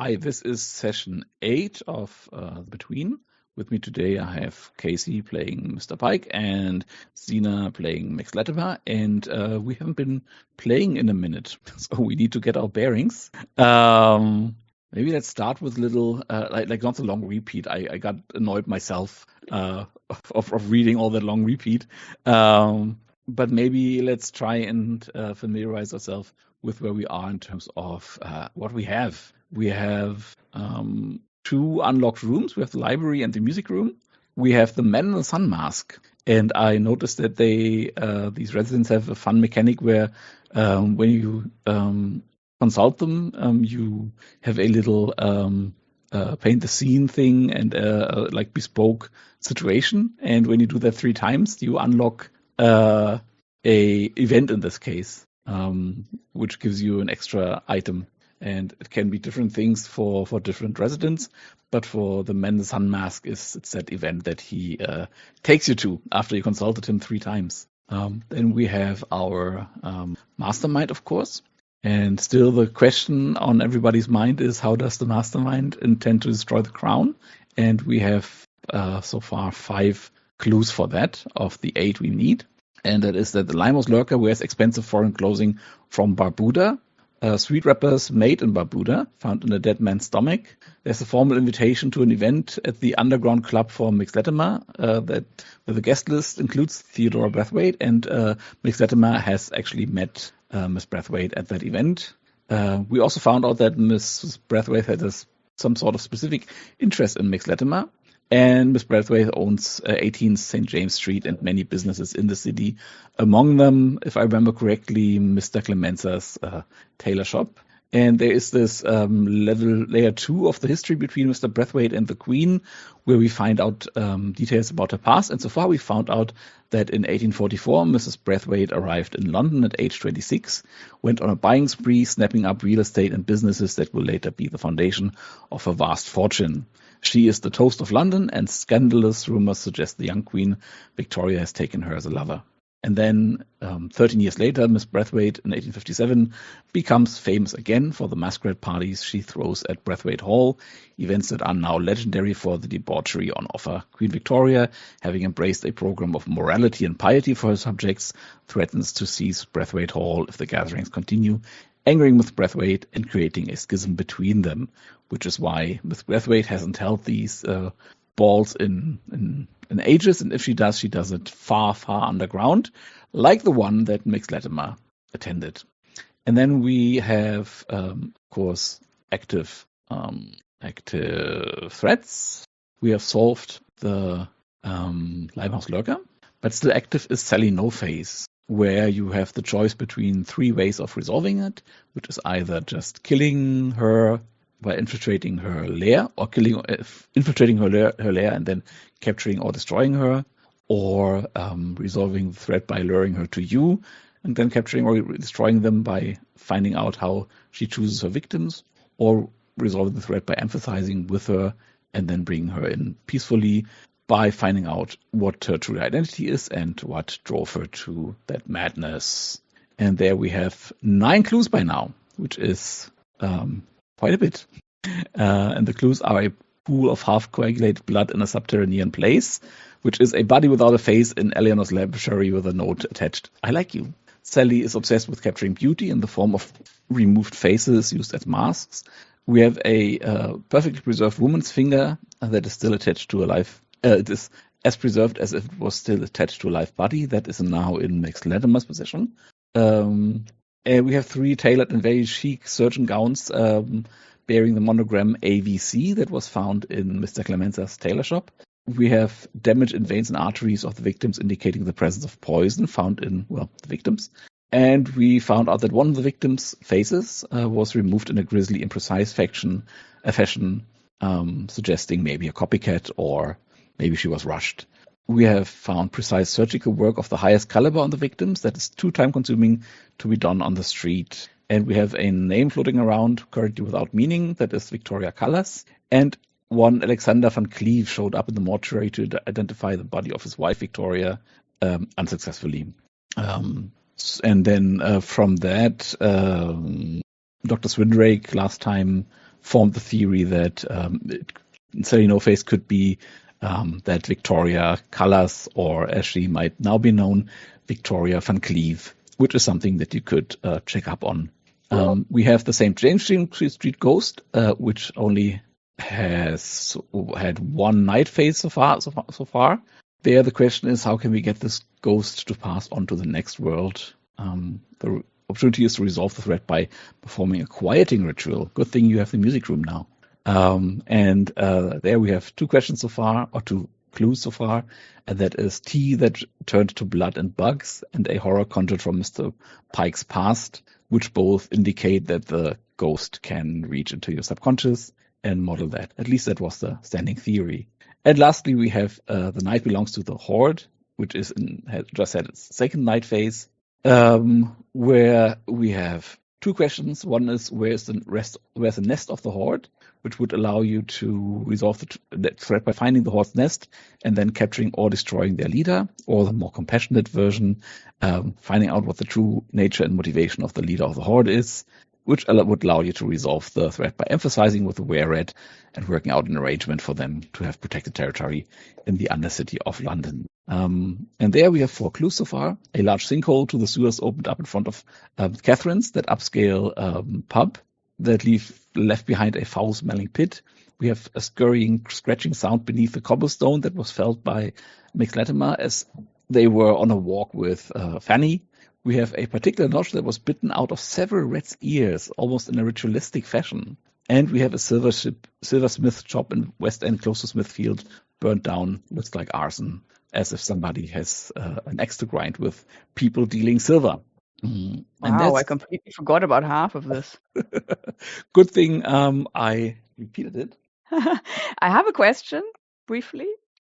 Hi, this is session 8 of Between. With me today I have Casey playing Mr. Pike and Zena playing Mx Latimer, and we haven't been playing in a minute, so we need to get our bearings. Maybe let's start with a little, like not a long repeat. I got annoyed myself of reading all that long repeat. But maybe let's try and familiarize ourselves with where we are in terms of what we have. We have 2 unlocked rooms. We have the library and the music room. We have the Man in the Sun mask. And I noticed that these residents have a fun mechanic where when you consult them, you have a little paint the scene thing and like bespoke situation. And when you do that 3 times, you unlock a event in this case, which gives you an extra item. And it can be different things for different residents, but for the Man in the Sun mask, it's that event that he takes you to after you consulted him 3 times. Then we have our mastermind, of course. And still the question on everybody's mind is, how does the mastermind intend to destroy the crown? And we have so far 5 clues for that of the 8 we need. And that is that the Limehouse lurker wears expensive foreign clothing from Barbuda. Sweet wrappers made in Barbuda, found in a dead man's stomach. There's a formal invitation to an event at the underground club for Mx Latimer that the guest list includes Theodora Brathwaite, and Mx Latimer has actually met Miss Brathwaite at that event. We also found out that Miss Brathwaite has some sort of specific interest in Mx Latimer. And Miss Brathwaite owns 18 St. James Street and many businesses in the city. Among them, if I remember correctly, Mr. Clemenza's tailor shop. And there is this layer 2 of the history between Mr. Brathwaite and the Queen, where we find out details about her past. And so far, we found out that in 1844, Mrs. Brathwaite arrived in London at age 26, went on a buying spree, snapping up real estate and businesses that will later be the foundation of her vast fortune. She is the toast of London, and scandalous rumors suggest the young Queen Victoria has taken her as a lover. And then 13 years later, Miss Brathwaite in 1857 becomes famous again for the masquerade parties she throws at Brathwaite Hall, events that are now legendary for the debauchery on offer. Queen Victoria, having embraced a program of morality and piety for her subjects, threatens to seize Brathwaite Hall if the gatherings continue, angering Miss Brathwaite and creating a schism between them, which is why Miss Brathwaite hasn't held these balls in ages, and if she does it far, far underground, like the one that Mx Latimer attended. And then we have, of course, active threats. We have solved the Limehouse lurker, but still active is Sally No Face, where you have the choice between 3 ways of resolving it, which is either just killing her by infiltrating her lair, or infiltrating her lair and then capturing or destroying her, or resolving the threat by luring her to you and then capturing or destroying them by finding out how she chooses her victims, or resolving the threat by emphasizing with her and then bringing her in peacefully by finding out what her true identity is and what drove her to that madness. And there we have 9 clues by now, which is quite a bit. And the clues are a pool of half-coagulated blood in a subterranean place, which is a body without a face in Eleanor's laboratory with a note attached. I like you. Sally is obsessed with capturing beauty in the form of removed faces used as masks. We have a perfectly preserved woman's finger that is still attached to a live. It is as preserved as if it was still attached to a live body that is now in Mx Latimer's possession. We have 3 tailored and very chic surgeon gowns bearing the monogram AVC that was found in Mr. Clemenza's tailor shop. We have damage in veins and arteries of the victims, indicating the presence of poison found in, the victims. And we found out that one of the victims' faces was removed in a grisly, imprecise fashion, suggesting maybe a copycat, or maybe she was rushed. We have found precise surgical work of the highest caliber on the victims that is too time-consuming to be done on the street. And we have a name floating around, currently without meaning, that is Victoria Callas. And one Alexander van Cleave showed up in the mortuary to identify the body of his wife, Victoria, unsuccessfully. And then from that, Dr. Swindrake last time formed the theory that Sally No Face could be that Victoria Callas, or as she might now be known, Victoria Van Cleave, which is something that you could check up on. We have the same James Street Ghost, which only has had one night phase so far. There, the question is, how can we get this ghost to pass on to the next world? The opportunity is to resolve the threat by performing a quieting ritual. Good thing you have the music room now. And there we have two questions so far, or two clues so far, and that is tea that turned to blood and bugs, and a horror conjured from Mr. Pike's past, which both indicate that the ghost can reach into your subconscious and model that. At least that was the standing theory. And lastly, we have the night belongs to the Horde, which just had its second night phase, where we have two questions. One is, where's the nest of the Horde, which would allow you to resolve the threat by finding the Horde's nest and then capturing or destroying their leader, or the more compassionate version, finding out what the true nature and motivation of the leader of the Horde is, which would allow you to resolve the threat by emphasizing with the Were-Rat and working out an arrangement for them to have protected territory in the undercity of London. And there we have 4 clues so far. A large sinkhole to the sewers opened up in front of Catherine's, that upscale pub that left behind a foul-smelling pit. We have a scurrying, scratching sound beneath the cobblestone that was felt by Mx Latimer as they were on a walk with Fanny. We have a particular notch that was bitten out of several rats' ears, almost in a ritualistic fashion. And we have a silversmith shop in West End close to Smithfield burnt down. Looks like arson, as if somebody has an axe to grind with people dealing silver. Wow, I completely forgot about half of this. Good thing I repeated it. I have a question, briefly.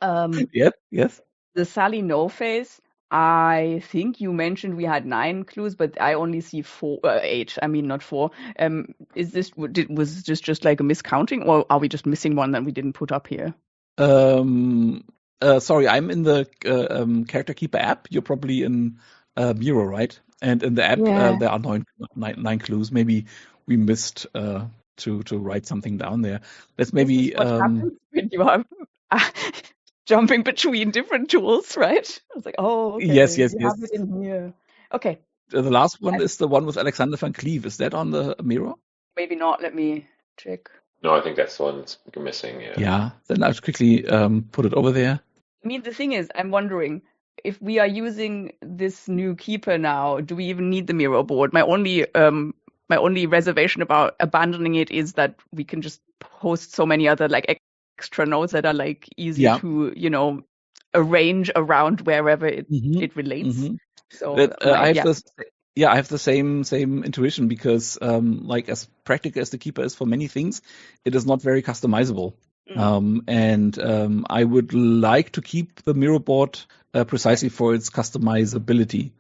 Yes. The Sally No Face, I think you mentioned we had 9 clues, but I only see 8. I mean, not 4. Was this just like a miscounting, or are we just missing one that we didn't put up here? Sorry, I'm in the Character Keeper app. You're probably in Miro, right? And in the app, there are 9 clues. Maybe we missed to write something down there. Let's maybe. What happens when you are jumping between different tools, right? I was like, oh, okay. Yes. Have it in here. Okay. The last one is the one with Alexander Van Cleave. Is that on the Miro? Maybe not. Let me check. No, I think that's the one that's missing. Yeah. Then I'll quickly put it over there. I mean, the thing is, I'm wondering if we are using this new keeper now, do we even need the Miro board? My only reservation about abandoning it is that we can just post so many other like extra notes that are like easy to arrange around wherever it relates. Mm-hmm. So I have the same intuition, because like as practical as the keeper is for many things, it is not very customizable. And I would like to keep the Miro board precisely for its customizability.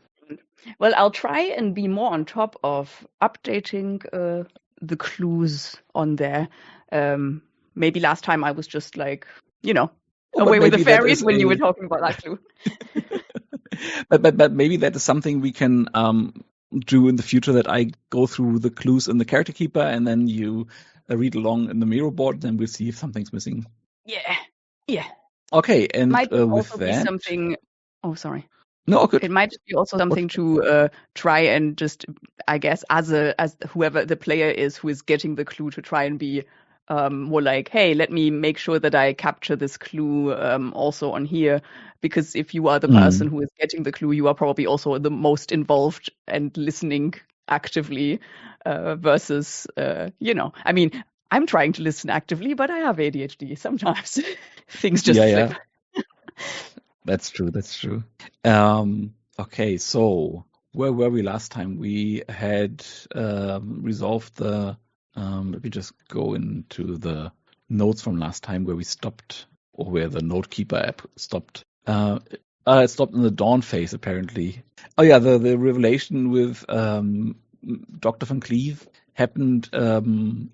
Well, I'll try and be more on top of updating the clues on there. Maybe last time I was just like, away with the fairies when you were talking about that clue. but maybe that is something we can do in the future, that I go through the clues in the Character Keeper and then you read along in the Miro board, then we'll see if something's missing. Yeah. Okay, and might with also that... be something... Oh, sorry. No, good. It might be also something to try and just, I guess, as whoever the player is who is getting the clue, to try and be more like, hey, let me make sure that I capture this clue also on here, because if you are the person who is getting the clue, you are probably also the most involved and listening actively versus, I mean, I'm trying to listen actively, but I have ADHD. Sometimes things just slip. That's true. Okay, so where were we last time? We had resolved the... let me just go into the notes from last time where we stopped, or where the Note Keeper app stopped. It stopped in the Dawn phase, apparently. Oh yeah, the revelation with Dr. Van Cleave happened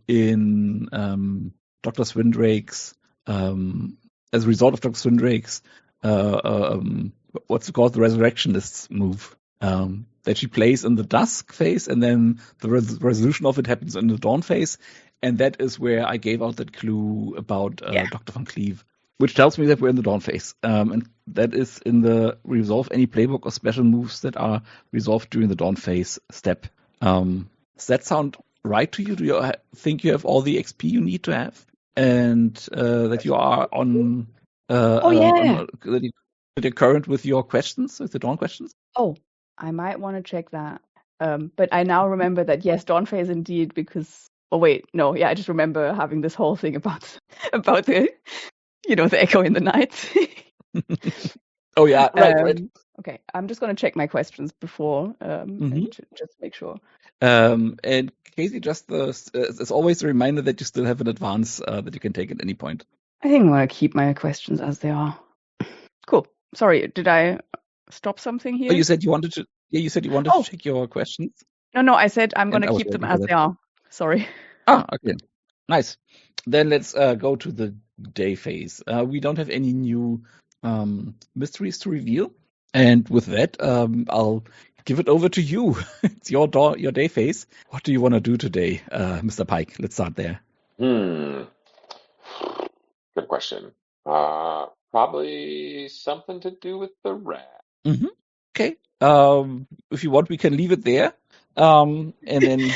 in Dr. Swindrake's, as a result of Dr. Swindrake's, what's it called, the Resurrectionists move. That she plays in the Dusk phase, and then the resolution of it happens in the Dawn phase. and that is where I gave out that clue about Yeah. Dr. Van Cleve, which tells me that we're in the dawn phase. And that is in the resolve any playbook or special moves that are resolved during the dawn phase step. Does that sound right to you? Do you think you have all the XP you need to have? And that you are on that you're current with your questions, with the dawn questions? Oh, I might want to check that. But I now remember that, yes, dawn phase indeed, because... Oh, wait, no, yeah, I just remember having this whole thing about the, the echo in the night. Oh, yeah, right. Okay, I'm just going to check my questions before and just make sure. And Casey, just as always, a reminder that you still have an advance that you can take at any point. I think I'm going to keep my questions as they are. Cool. Sorry, did I stop something here? Oh, you said you wanted to. Yeah, you said you wanted to check your questions. No, I said I'm going to keep them as they are. Sorry. Okay. Nice. Then let's go to the day phase. We don't have any new mysteries to reveal. And with that, I'll give it over to you. It's your day phase. What do you want to do today, Mr. Pike? Let's start there. Good question. Probably something to do with the rat. Okay. If you want, we can leave it there. And then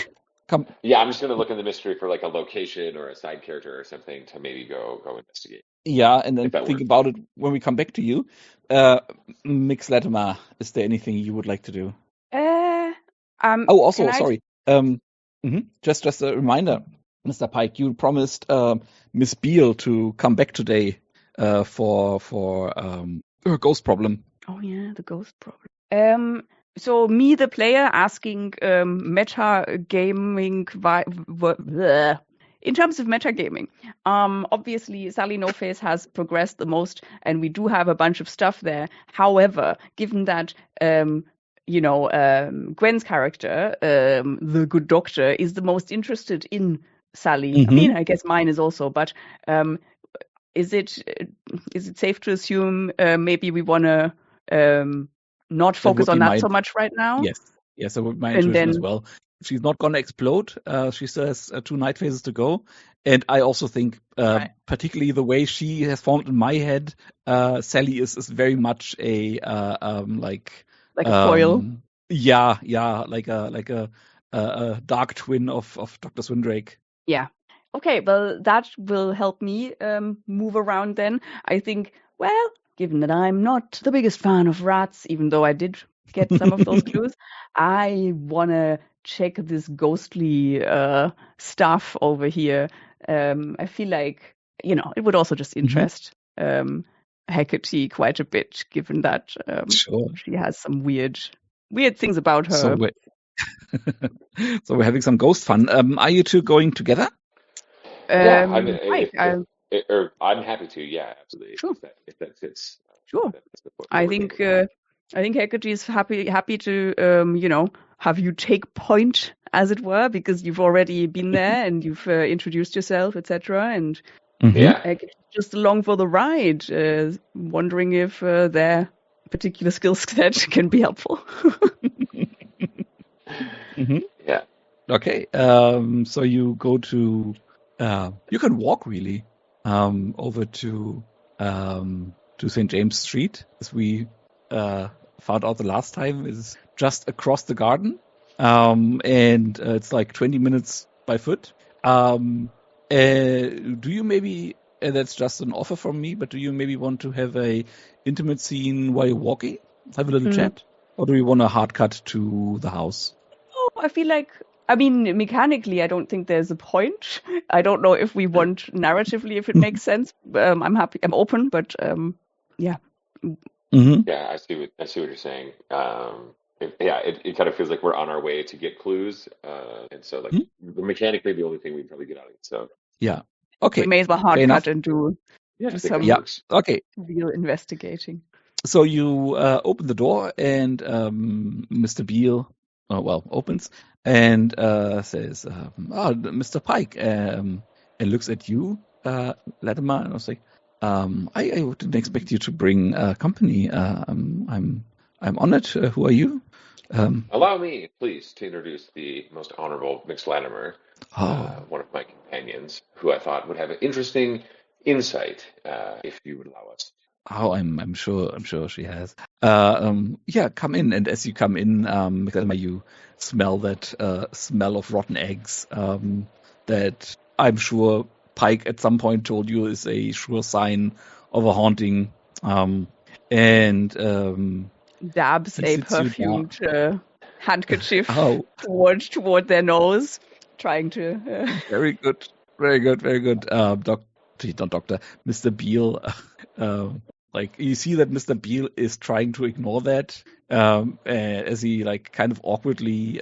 come. Yeah, I'm just gonna look in the mystery for like a location or a side character or something to maybe go investigate. Yeah, and then If that think works. about it when we come back to you. Mix Latimer, is there anything you would like to do? Also, sorry. Just a reminder, Mr. Pike, you promised Miss Beale to come back today for her ghost problem. Oh yeah, the ghost problem. So me, the player, asking meta gaming in terms of metagaming. Obviously, Sally No Face has progressed the most, and we do have a bunch of stuff there. However, given that Gwen's character, the good doctor, is the most interested in Sally. I mean, I guess mine is also, but is it safe to assume maybe we want to not focus on that so much right now? Yes, that would be my intuition as well. She's not going to explode. She still has 2 night phases to go. And I also think, particularly the way she has formed in my head, Sally is very much a like a foil. Yeah, like a dark twin of Dr. Swindrake. Yeah. Okay, well, that will help me move around then. I think, well, given that I'm not the biggest fan of rats, even though I did get some of those clues, I want to check this ghostly stuff over here. I feel like, it would also just interest Hecate quite a bit, given that she has some weird things about her. So we're having some ghost fun. Are you two going together? Yeah, I mean, I'm happy to. Yeah, absolutely. Sure. If that fits. Sure. I think Hecate is happy to have you take point, as it were, because you've already been there and you've introduced yourself, etc. And Hecate is just along for the ride, wondering if their particular skill set can be helpful. Yeah. Okay. So you go to. You can walk really over to St. James Street, as we found out the last time, is just across the garden, and it's like 20 minutes by foot. Do you maybe? That's just an offer from me, but do you maybe want to have a intimate scene while you're walking, have a little chat, or do you want a hard cut to the house? Oh, I feel like. I mean, mechanically, I don't think there's a point. I don't know if we want narratively, if it makes sense. I'm happy. I'm open, but yeah. Yeah, I see what you're saying. It kind of feels like we're on our way to get clues, and so like mechanically, the only thing we'd probably get out of it. So yeah, okay. We may as well hard cut and do some real investigating. So you open the door, and Mr. Beale opens and says, Mr. Pike, and looks at you, Latimer, and I was like, I didn't expect you to bring company. I'm honored. Who are you? Allow me, please, to introduce the most honorable Mix Latimer. one of my companions, who I thought would have an interesting insight, if you would allow us. Oh, I'm sure she has. Yeah, come in, and as you come in, you smell that smell of rotten eggs. That I'm sure Pike at some point told you is a sure sign of a haunting. And Dabs he a sits you down. perfumed handkerchief Oh, toward their nose, trying to. very good, very good, very good. Not doctor, Mr. Beale. Like you see that Mr. Beale is trying to ignore that as he like kind of awkwardly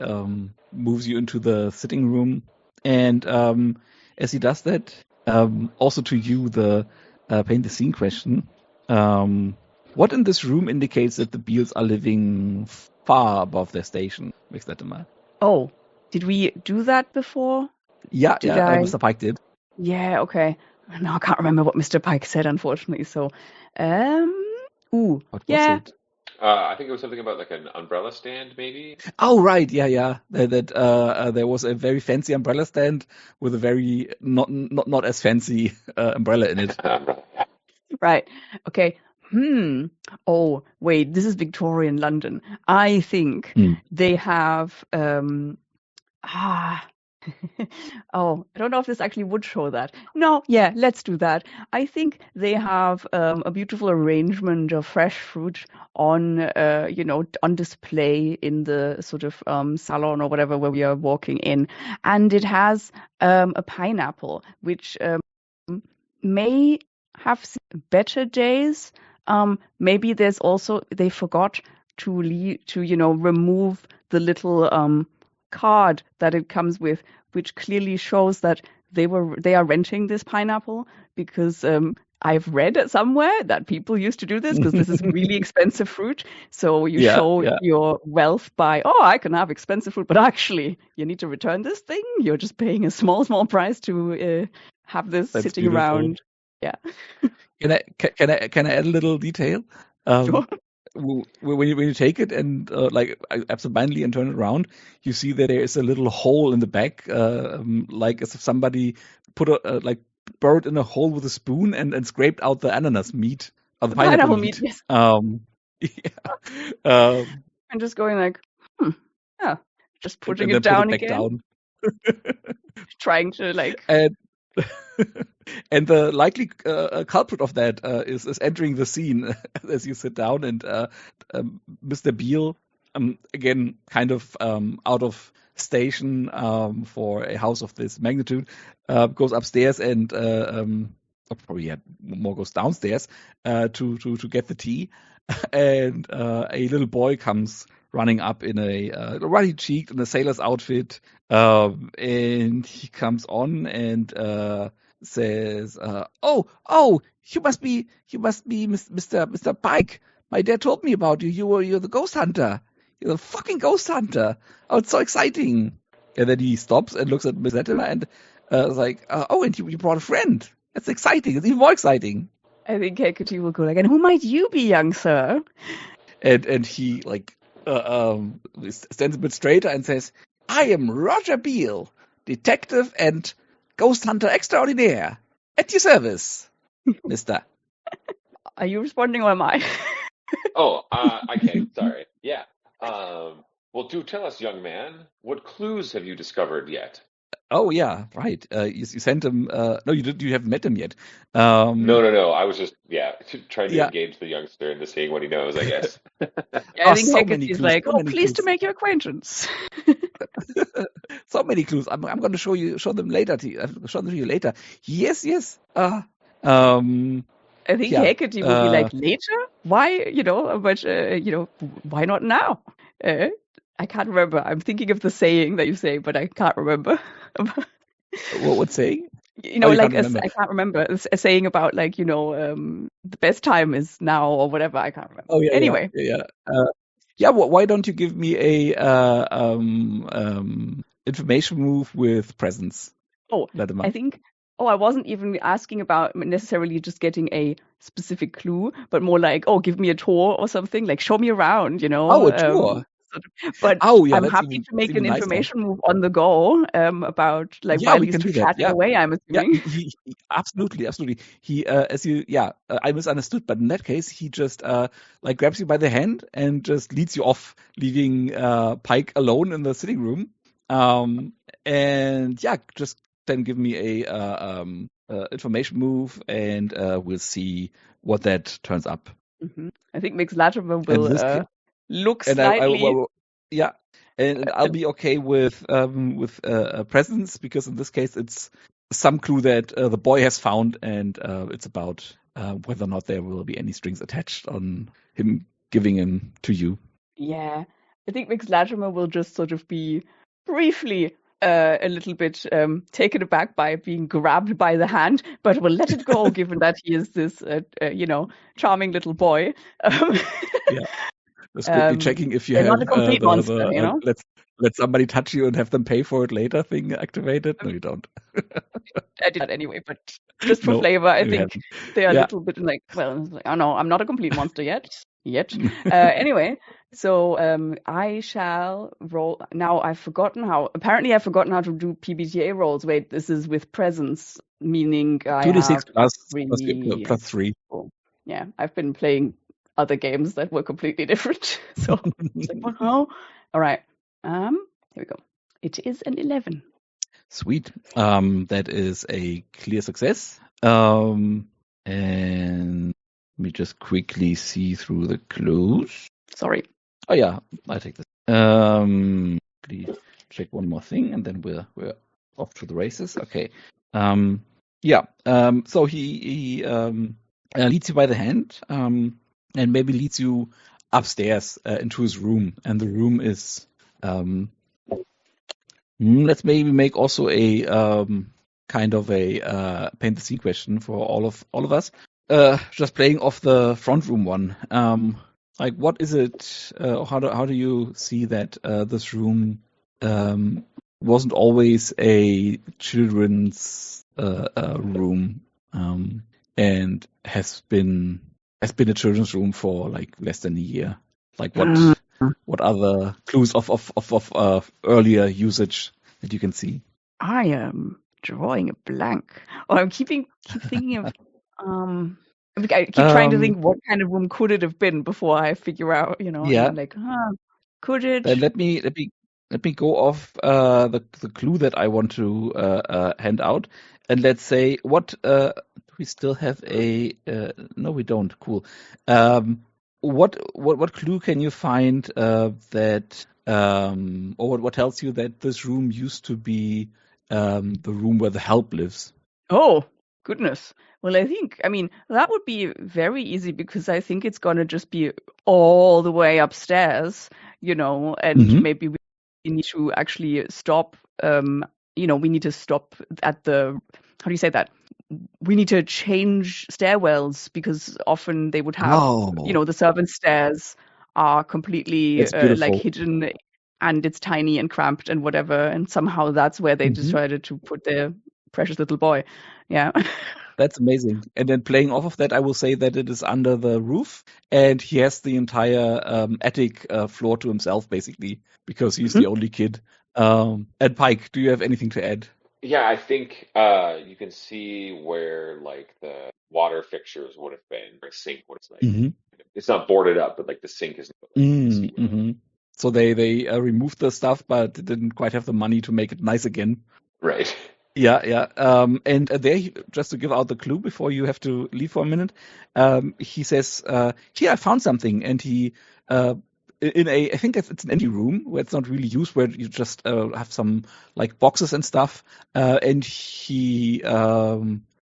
moves you into the sitting room, and as he does that, also to you the paint the scene question. What in this room indicates that the Beales are living far above their station? Makes that a man. Oh, did we do that before? Yeah, Did yeah. I? Mr. Pike did. Yeah, okay. No, I can't remember what Mr. Pike said, unfortunately. So, What was yeah. it? I think it was something about like an umbrella stand, maybe. Oh, right, yeah. That there was a very fancy umbrella stand with a very not as fancy umbrella in it. Right. Okay. Oh, wait, this is Victorian London. I think they have oh, I don't know if this actually would show that. No, yeah, let's do that. I think they have a beautiful arrangement of fresh fruit on, on display in the sort of salon or whatever where we are walking in, and it has a pineapple which may have seen better days. Maybe there's also they forgot to remove the little card that it comes with, which clearly shows that they are renting this pineapple because I've read it somewhere that people used to do this because this is really expensive fruit. So you show your wealth by, I can have expensive fruit, but actually you need to return this thing. You're just paying a small price to have this That's sitting beautiful. around. Yeah. Can I add a little detail? Sure. When you take it and like absentmindedly and turn it around, you see that there is a little hole in the back, like as if somebody put burrowed in a hole with a spoon and scraped out the ananas meat or the pineapple meat. Yes. Yeah. And just going like, yeah, just putting and it down put it back again. Trying to like. And the likely culprit of that is entering the scene as you sit down, and Mr. Beale, again, kind of out of station for a house of this magnitude, goes upstairs and probably more goes downstairs to get the tea, and a little boy comes running up in a ruddy cheeked in a sailor's outfit, and he comes on and says, "Oh, you must be Mr. Pike. My dad told me about you. You're the ghost hunter. You're the fucking ghost hunter. Oh, it's so exciting." And then he stops and looks at Miss Latimer and is like, and you brought a friend. That's exciting. It's even more exciting. I think Hecate will go like, "And who might you be, young sir?" And he like stands a bit straighter and says, "I am Roger Beale, detective and ghost hunter extraordinaire. At your service, mister." Are you responding or am I? Okay, sorry. Yeah. Well, do tell us, young man, what clues have you discovered yet? Oh, yeah, right. You sent him. No, you haven't met him yet. No. I was just, trying to engage the youngster into seeing what he knows, I guess. I think Hecate is like, pleased to make your acquaintance. So many clues. I'm going to show them later. Show them to you later. Yes. I think Hecate will be like, later? Why? But why not now? I can't remember. I'm thinking of the saying that you say, but I can't remember. What saying? I can't remember a saying about like the best time is now or whatever. I can't remember. Oh yeah. Anyway. Yeah. Why don't you give me a information move with presence? Oh, I think. Oh, I wasn't even asking about necessarily just getting a specific clue, but more like, give me a tour or something. Like, show me around. Oh, a tour. But yeah, I'm that's happy to make even an nicer. information move on the go about while we he's can do that. chatting away, I'm assuming. Yeah, he absolutely. He I misunderstood, but in that case, he just grabs you by the hand and just leads you off, leaving Pike alone in the sitting room. And yeah, just then give me a information move, and we'll see what that turns up. Mm-hmm. I think Mx Latimer will look And slightly. and I'll be okay with presence, because in this case it's some clue that the boy has found, and it's about whether or not there will be any strings attached on him giving him to you. Yeah, I think Mx Latimer will just sort of be briefly a little bit taken aback by being grabbed by the hand, but will let it go given that he is this, charming little boy. Yeah, just quickly checking if you They're have not a complete monster, you know? let somebody touch you and have them pay for it later thing activated. No, you don't. I did that anyway, but just for No, flavor, I you think haven't. they are a Yeah. little bit like, well, oh no, I'm not a complete monster yet. Anyway, so I shall roll. Now apparently I've forgotten how to do PBTA rolls. Wait, this is with presence, meaning I 2d6 have plus 3. plus 3. Oh, yeah, I've been playing other games that were completely different. So it's like, what? How? All right. Here we go. It is an 11. Sweet. That is a clear success. And let me just quickly see through the clues. Sorry. Oh yeah, I take this. Please check one more thing, and then we're off to the races. Okay. So he leads you by the hand, and maybe leads you upstairs into his room, and the room is let's maybe make also a kind of a paint the scene question for all of us. Just playing off the front room one. What is it? How do you see that this room wasn't always a children's room, and has been a children's room for less than a year? What other clues of earlier usage that you can see? I am drawing a blank. Oh, I keep thinking of I keep trying to think what kind of room could it have been before I figure out, and I'm like, could it? Then let me go off the clue that I want to hand out, and let's say what we still have a no, we don't. Cool. What clue can you find that or what tells you that this room used to be the room where the help lives? Oh, goodness. Well, that would be very easy, because I think it's going to just be all the way upstairs, and maybe we need to actually stop, we need to stop at the, how do you say that? We need to change stairwells, because often they would have, the servant stairs are completely hidden, and it's tiny and cramped and whatever. And somehow that's where they decided to put their precious little boy. Yeah. That's amazing. And then playing off of that, I will say that it is under the roof, and he has the entire attic floor to himself, basically, because he's the only kid. And Pike, do you have anything to add? Yeah, I think you can see where the water fixtures would have been, or sink would have it's not boarded up, but the sink is. So they removed the stuff, but didn't quite have the money to make it nice again. Right. Yeah. And there, just to give out the clue before you have to leave for a minute, he says, "Here, I found something," and he I think it's an empty room where it's not really used, where you just have some boxes and stuff, and he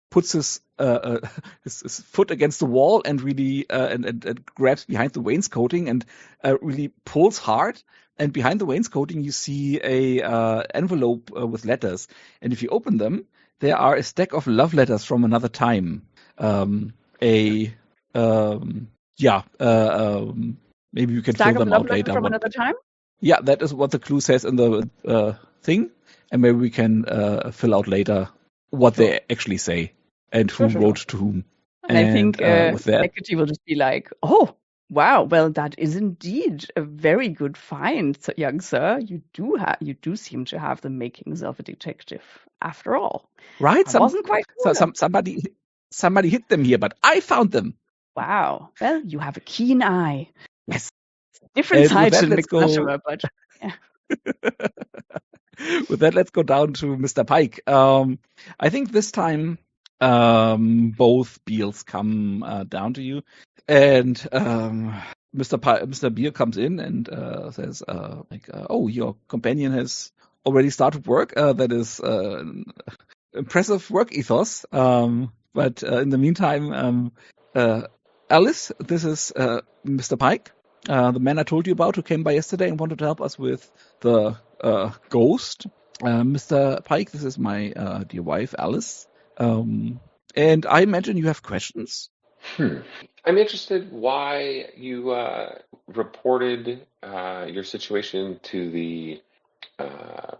puts his foot against the wall and really and grabs behind the wainscoting and really pulls hard. And behind the wainscoting, you see a envelope with letters, and if you open them, there are a stack of love letters from another time. Maybe you can fill them out later. From another time? Yeah, that is what the clue says in the thing, and maybe we can fill out later what they actually say and who wrote to whom. And I think with that, Hecate will just be like, "Oh, Wow, well, that is indeed a very good find, young sir. You do seem to have the makings of a detective, after all. Right? I wasn't quite sure. Somebody hid them here, but I found them. Wow. Well, you have a keen eye. Yes. Different And with side that, to let's Mx go. Latimer, but yeah. With that, let's go down to Mr. Pike. I think this time both Beals come down to you, and Mr. Beal comes in and says, "Oh, your companion has already started work. That is impressive work ethos. But in the meantime, Alice, this is Mr. Pike, the man I told you about who came by yesterday and wanted to help us with the ghost. Mr. Pike, this is my dear wife, Alice. And I imagine you have questions. I'm interested why you reported your situation to the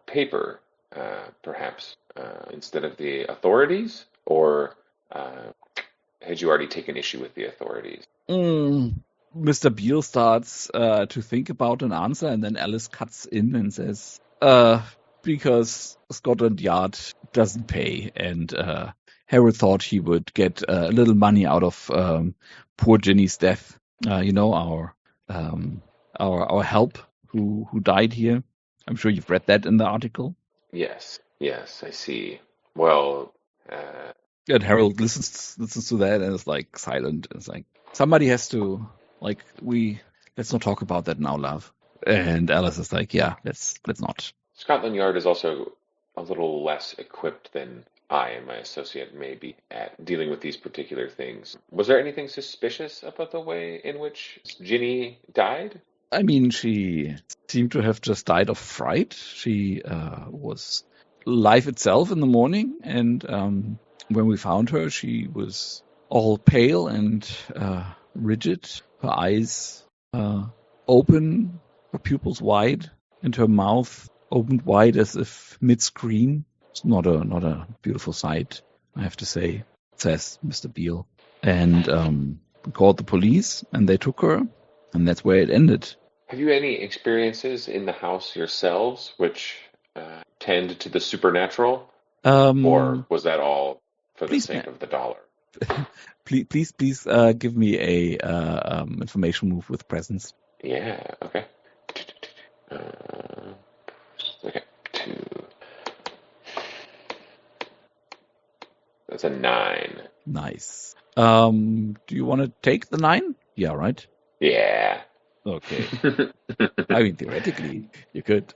paper, perhaps, instead of the authorities, or had you already taken issue with the authorities? Mr. Beale starts to think about an answer, and then Alice cuts in and says, because Scotland Yard doesn't pay, and Harold thought he would get a little money out of poor Ginny's death. Our help who died here. I'm sure you've read that in the article. Yes, I see. Well, and Harold listens to that and is like silent. It's like somebody has to let's not talk about that now, love. And Alice is like, yeah, let's not. Scotland Yard is also a little less equipped than I and my associate may be at dealing with these particular things. Was there anything suspicious about the way in which Ginny died? I mean, she seemed to have just died of fright. She was life itself in the morning, and when we found her, she was all pale and rigid, her eyes open, her pupils wide, and her mouth opened wide as if mid-scream. It's not a beautiful sight, I have to say, says Mr. Beale. And we called the police, and they took her, and that's where it ended. Have you any experiences in the house yourselves which tend to the supernatural? Or was that all for the sake of the dollar? Please, give me a information move with presence. Yeah, okay. Okay, 2. That's a 9. Nice. Do you want to take the 9? Yeah, right? Yeah. Okay. I mean, theoretically, you could.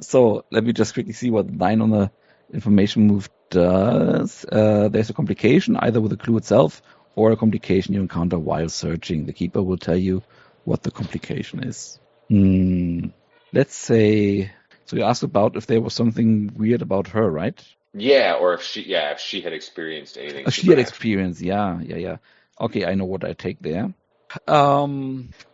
So let me just quickly see what 9 on the information move does. There's a complication either with the clue itself or a complication you encounter while searching. The keeper will tell you what the complication is. Let's say, so you asked about if there was something weird about her, right? Yeah, or if she had experienced anything. She had experience, yeah. Okay, I know what I take there.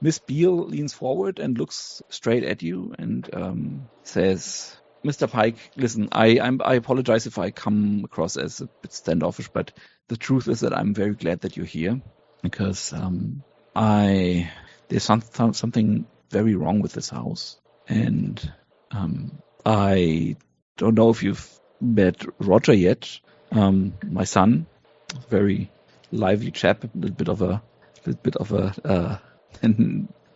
Miss Beale leans forward and looks straight at you and says, Mr. Pike, listen, I apologize if I come across as a bit standoffish, but the truth is that I'm very glad that you're here because there's something very wrong with this house. And I don't know if you've met Roger yet. My son, very lively chap, a little bit of a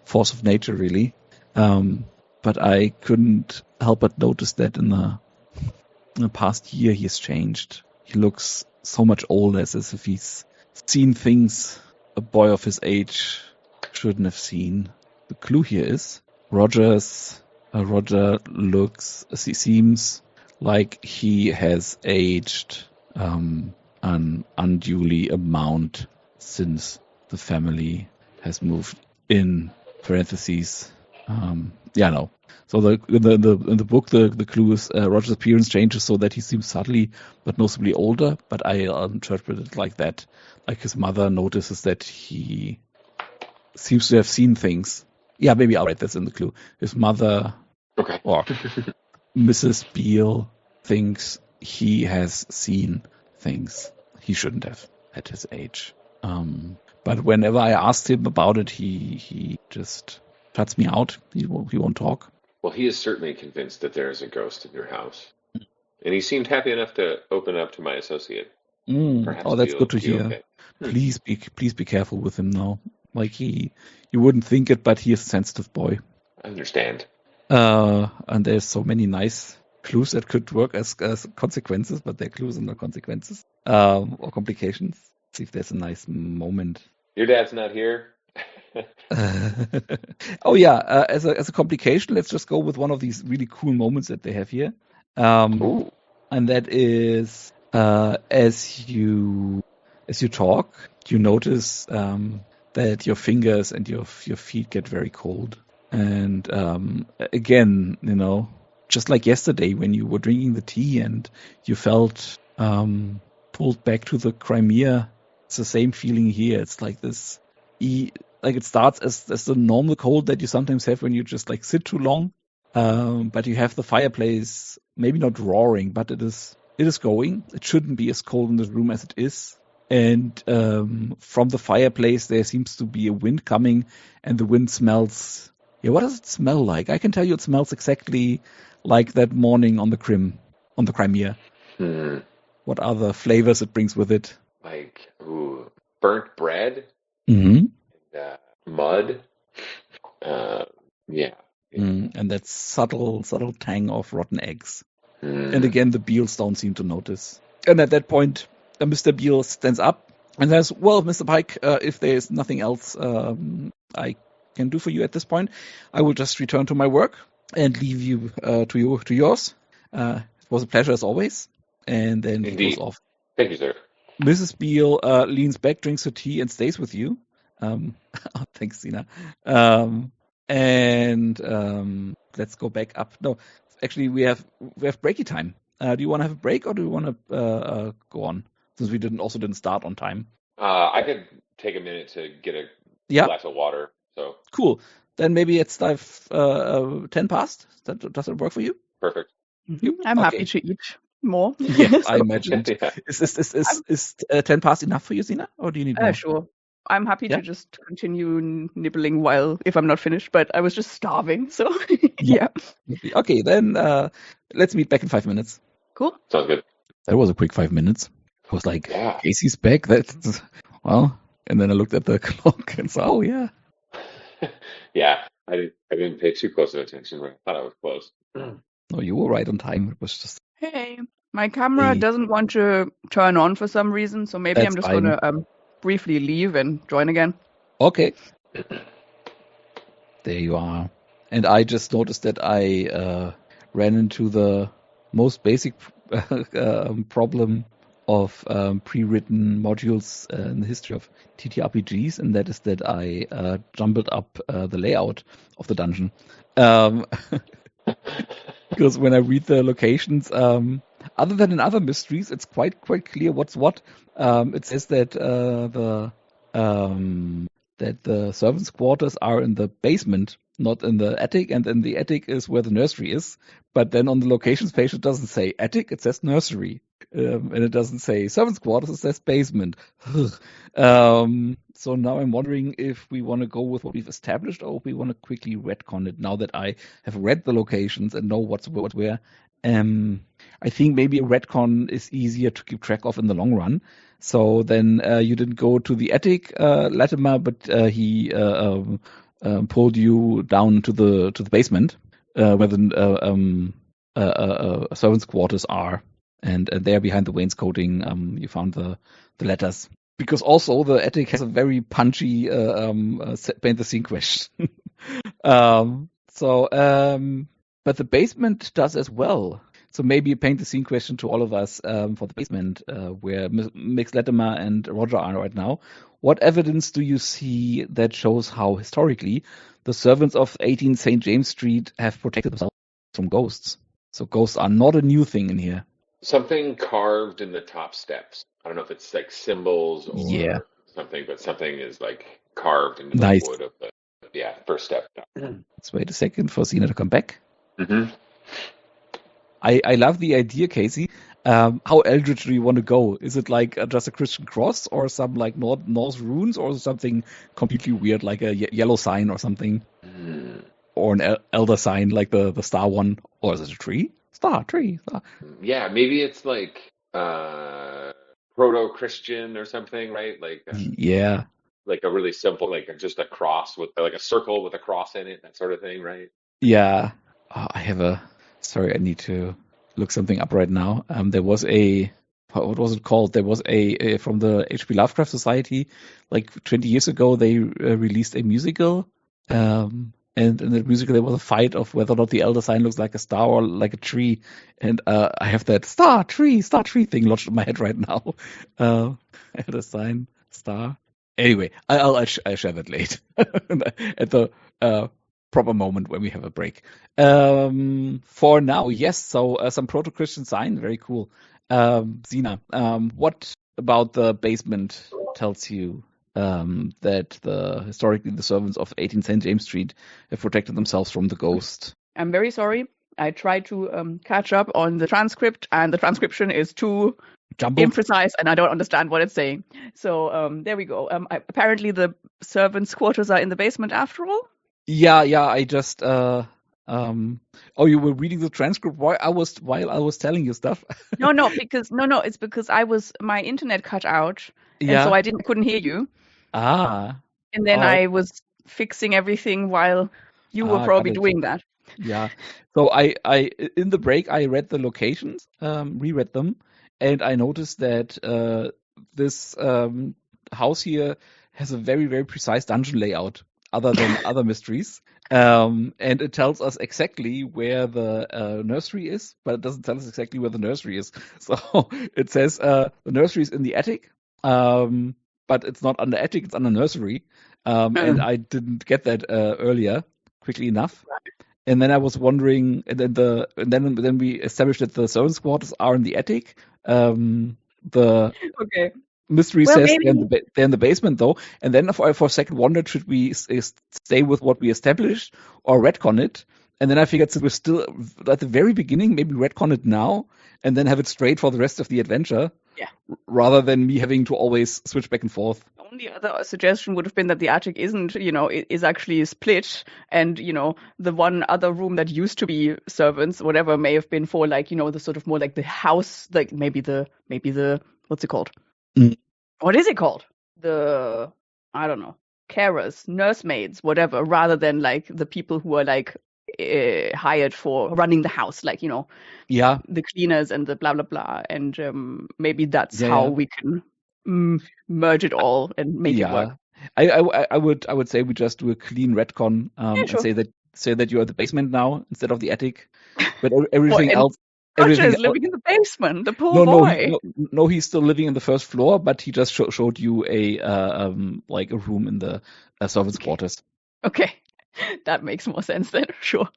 force of nature, really. But I couldn't help but notice that in the past year he has changed. He looks so much older, as if he's seen things a boy of his age shouldn't have seen. The clue here is Roger seems like he has aged an unduly amount since the family has moved in. Parentheses. No. So in the book, the clue is Roger's appearance changes so that he seems subtly but noticeably older. But I interpret it like that, like his mother notices that he seems to have seen things. Yeah, maybe I'll write this in the clue. His mother, okay, or Mrs. Beale thinks he has seen things he shouldn't have at his age. But whenever I asked him about it, he just shuts me out. He won't talk. Well, he is certainly convinced that there is a ghost in your house. And he seemed happy enough to open up to my associate. Perhaps Oh, that's good to be hear. okay. Please be careful with him now. Like you wouldn't think it, but he is a sensitive boy. I understand. And there's so many nice clues that could work as consequences, but they're clues and not consequences. Or complications. See if there's a nice moment. Your dad's not here. Oh yeah, as a complication, let's just go with one of these really cool moments that they have here. Ooh. And that is as you talk, you notice that your fingers and your feet get very cold. And again, just like yesterday when you were drinking the tea and you felt pulled back to the Crimea, it's the same feeling here. It's like this, like it starts as the normal cold that you sometimes have when you just like sit too long. But you have the fireplace, maybe not roaring, but it is going. It shouldn't be as cold in this room as it is. And from the fireplace, there seems to be a wind coming, and the wind smells. Yeah, what does it smell like? I can tell you, it smells exactly like that morning on the Crimea. What other flavors it brings with it? Like burnt bread, Mm-hmm. mud. Yeah. And that subtle tang of rotten eggs. And again, the Beals don't seem to notice. And at that point, Mr. Beal stands up and says, "Well, Mr. Pike, if there's nothing else I can do for you at this point, I will just return to my work and leave you to yours. It was a pleasure as always." And then Indeed. he goes off. Thank you, sir. Mrs. Beal leans back, drinks her tea, and stays with you. Thanks, Sina. And let's go back up. No, actually, we have breaky time. Do you want to have a break, or do you want to go on? Since we didn't start on time. I could take a minute to get a glass of water. So cool. Then maybe it's 10 past. Does that work for you? Perfect. I'm happy to eat more. Yeah, I imagine. Yeah. Is 10 past enough for you, Sina, or do you need more? Sure. I'm happy to just continue nibbling if I'm not finished, but I was just starving, so yeah. Okay, then let's meet back in 5 minutes. Cool. Sounds good. That was a quick 5 minutes. I was like, Yeah. Casey's back. That's well, and then I looked at the clock and saw, oh yeah. Yeah, I didn't pay too close of attention, but I thought I was close. No, you were right on time. It was just. Hey, my camera doesn't want to turn on for some reason, so maybe I'm just gonna briefly leave and join again. Okay. There you are. And I just noticed that I ran into the most basic problem of pre-written modules in the history of TTRPGs, and that is that I jumbled up the layout of the dungeon. Because when I read the locations, other than in other mysteries, it's quite clear what's what. It says that the servants' quarters are in the basement, not in the attic, and in the attic is where the nursery is. But then on the locations page, it doesn't say attic, it says nursery. And it doesn't say servants' quarters, it says basement. So now I'm wondering if we want to go with what we've established, or if we want to quickly retcon it now that I have read the locations and know what's where. I think maybe a retcon is easier to keep track of in the long run. So then you didn't go to the attic, Latimer, but he pulled you down to the basement where the servants' quarters are, and there behind the wainscoting you found the letters. Because also the attic has a very punchy paint the scene question. But the basement does as well. So maybe paint the scene question to all of us for the basement where Mx, Latimer, and Roger are right now. What evidence do you see that shows how historically the servants of 18 St. James Street have protected themselves from ghosts? So ghosts are not a new thing in here. Something carved in the top steps. I don't know if it's like symbols or something, but something is like carved into the wood of the first step. Let's wait a second for Sina to come back. Mm-hmm. I love the idea, Casey. How eldritch do you want to go? Is it like just a Christian cross or some like Norse runes or something completely weird like a yellow sign or something? Hmm. Or an elder sign like the star one? Or is it a tree? Tree. Star. Yeah, maybe it's like proto-Christian or something, right? Yeah. Like a really simple, like just a cross with like a circle with a cross in it, that sort of thing, right? Yeah. Oh, sorry, I need to look something up right now. There was what was it called? There was from the H.P. Lovecraft Society, like 20 years ago, they released a musical. And in the musical, there was a fight of whether or not the elder sign looks like a star or like a tree. And I have that star, tree thing lodged in my head right now. Elder sign, star. Anyway, I'll share that later at the proper moment when we have a break. For now, yes. So some proto-Christian sign, very cool. Zina, what about the basement tells you that historically the servants of 18 St. James Street have protected themselves from the ghost? I'm very sorry. I tried to catch up on the transcript, and the transcription is too Jumbled? imprecise, and I don't understand what it's saying. So there we go. Apparently, the servants' quarters are in the basement after all. Yeah. I just. Oh, you were reading the transcript while I was telling you stuff. No, it's because my internet cut out, and Yeah. so I couldn't hear you. Ah. And then All right. I was fixing everything while you were Got probably it. doing that. Yeah. So I in the break I read the locations, reread them, and I noticed that this house here has a very, very precise dungeon layout, other than other mysteries. And it tells us exactly where the nursery is, but it doesn't tell us exactly where the nursery is. So it says the nursery is in the attic, but it's not under attic; it's under nursery. And I didn't get that earlier quickly enough. And then I was wondering, and then we established that the servants' quarters are in the attic. The Okay. mystery Well, says maybe. they're in the basement though. And then for a second wondered, should we stay with what we established or retcon it? And then I figured since we're still at the very beginning, maybe retcon it now and then have it straight for the rest of the adventure. Yeah. Rather than me having to always switch back and forth. The only other suggestion would have been that the attic is actually split, and the one other room that used to be servants, whatever, may have been for like the sort of more like the house, like maybe the what's it called? Mm. What is it called? I don't know, carers, nursemaids, whatever, rather than like the people who are like hired for running the house, like Yeah. the cleaners and the blah blah blah, and maybe that's Yeah, how yeah. we can merge it all and make it work. I would say we just do a clean retcon Yeah, and sure. say that you're at the basement now instead of the attic. But everything Well, and else, Roger is living in the basement, the poor no, boy. no, he's still living in the first floor, but he just showed you like a room in the servants' quarters. Okay, that makes more sense then. Sure.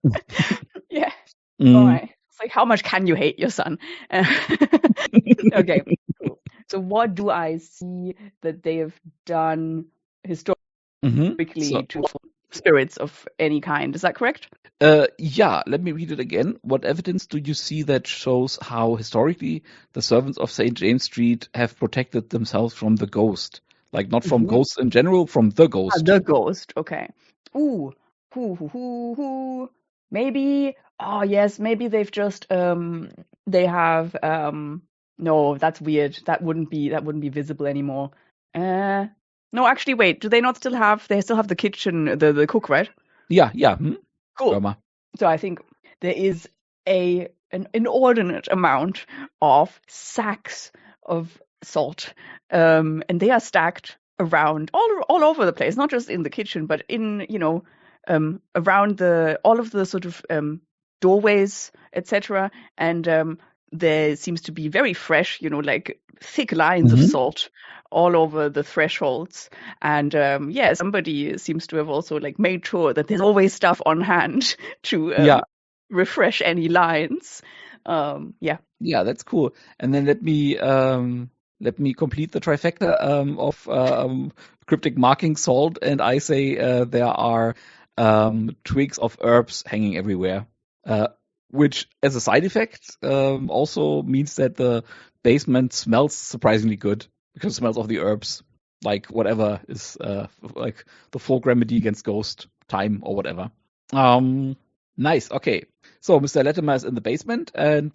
Yeah. Mm. All right. It's like, how much can you hate your son? Okay. Cool. So what do I see that they have done historically to spirits of any kind? Is that correct? Yeah, let me read it again. What evidence do you see that shows how historically the servants of St. James Street have protected themselves from the ghost? Like not from ghosts in general, from the ghost. The ghost. Okay. Ooh. Maybe. Oh yes. Maybe they've just They have No, that's weird. That wouldn't be visible anymore. No, actually, wait. Do they not still have? They still have the kitchen, the cook, right? Yeah. Cool. Burma. So I think there is an inordinate amount of sacks of salt, and they are stacked around all over the place, not just in the kitchen, but in around all of the sort of doorways, etc. And there seems to be very fresh, like thick lines of salt all over the thresholds. And somebody seems to have also like made sure that there's always stuff on hand to refresh any lines. Yeah, that's cool. And then let me complete the trifecta of cryptic marking salt, and I say there are twigs of herbs hanging everywhere. which as a side effect also means that the basement smells surprisingly good because it smells of the herbs, like whatever is like the folk remedy against ghost time or whatever. Nice. Okay. So Mr. Latimer is in the basement and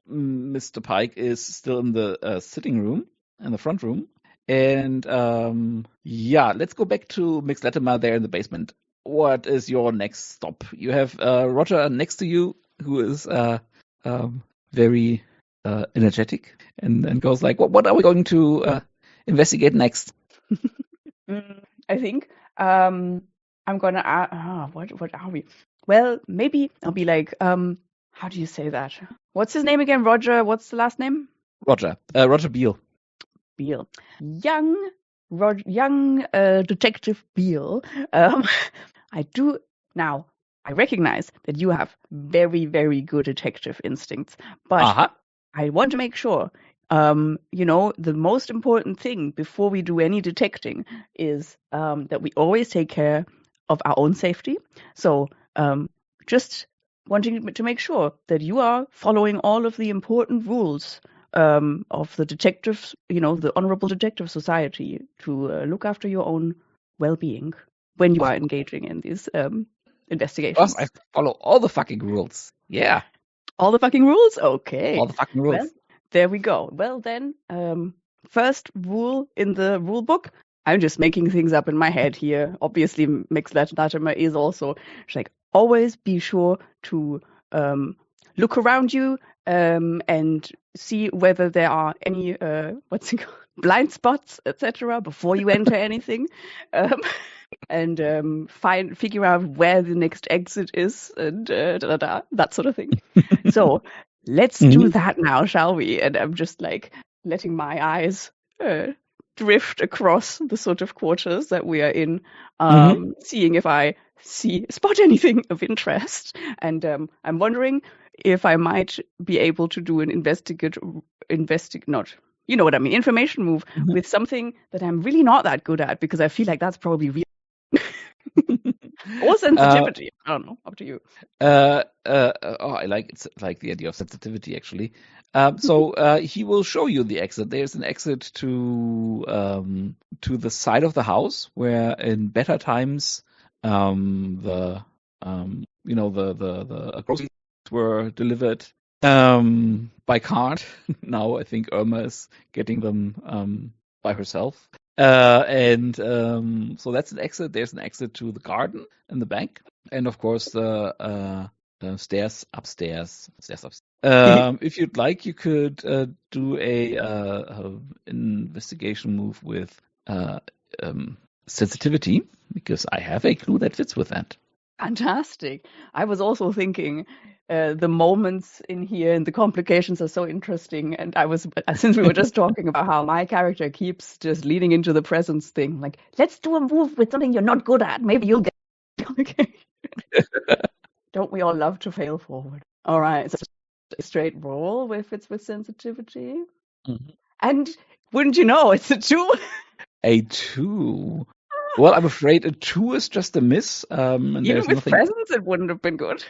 Mr. Pike is still in the sitting room, in the front room. And let's go back to Mix Latimer there in the basement. What is your next stop? You have Roger next to you, who is very energetic and goes like, "What are we going to investigate next?" I think I'm gonna. What are we? Well, maybe I'll be like, how do you say that? What's his name again? Roger. What's the last name? Roger. Roger Beale. Beale. Young Detective Beale. I recognize that you have very, very good detective instincts, but I want to make sure, the most important thing before we do any detecting is that we always take care of our own safety. So just wanting to make sure that you are following all of the important rules of the detectives, the Honorable Detective Society, to look after your own well-being when you are engaging in these investigations. I follow all the fucking rules. Yeah. All the fucking rules? Okay. All the fucking rules. Well, there we go. Well then, first rule in the rule book. I'm just making things up in my head here. Obviously, Mix Latimer is also like, always be sure to look around you and see whether there are any blind spots, etc., before you enter anything, and figure out where the next exit is, and that sort of thing. So let's do that now, shall we? And I'm just like letting my eyes drift across the sort of quarters that we are in, seeing if I spot anything of interest. And I'm wondering if I might be able to do an information move with something that I'm really not that good at, because I feel like that's probably real. Or sensitivity. I don't know. Up to you. I like the idea of sensitivity, actually. So he will show you the exit. There's an exit to the side of the house where, in better times, the groceries were delivered by cart. Now I think Irma is getting them by herself. So that's an exit. There's an exit to the garden and the bank, and of course the stairs upstairs. If you'd like, you could do a investigation move with sensitivity, because I have a clue that fits with that. Fantastic. I was also thinking the moments in here and the complications are so interesting. And since we were just talking about how my character keeps just leading into the presence thing, like, let's do a move with something you're not good at. Maybe you'll get complicated. Don't we all love to fail forward? All right. So a straight roll if it's with sensitivity. Mm-hmm. And wouldn't you know, it's a 2. A 2. Well, I'm afraid a 2 is just a miss. And even with presence, it wouldn't have been good.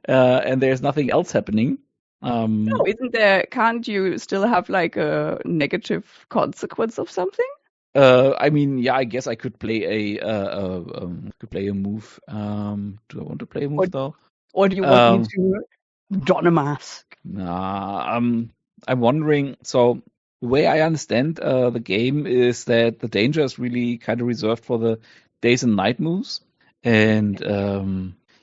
And there's nothing else happening. No, isn't there? Can't you still have like a negative consequence of something? I mean, yeah, I guess I could play a move. Do I want to play a move though? Or do you want me to don a mask? Nah, I'm wondering. So the way I understand the game is that the danger is really kind of reserved for the days and night moves, and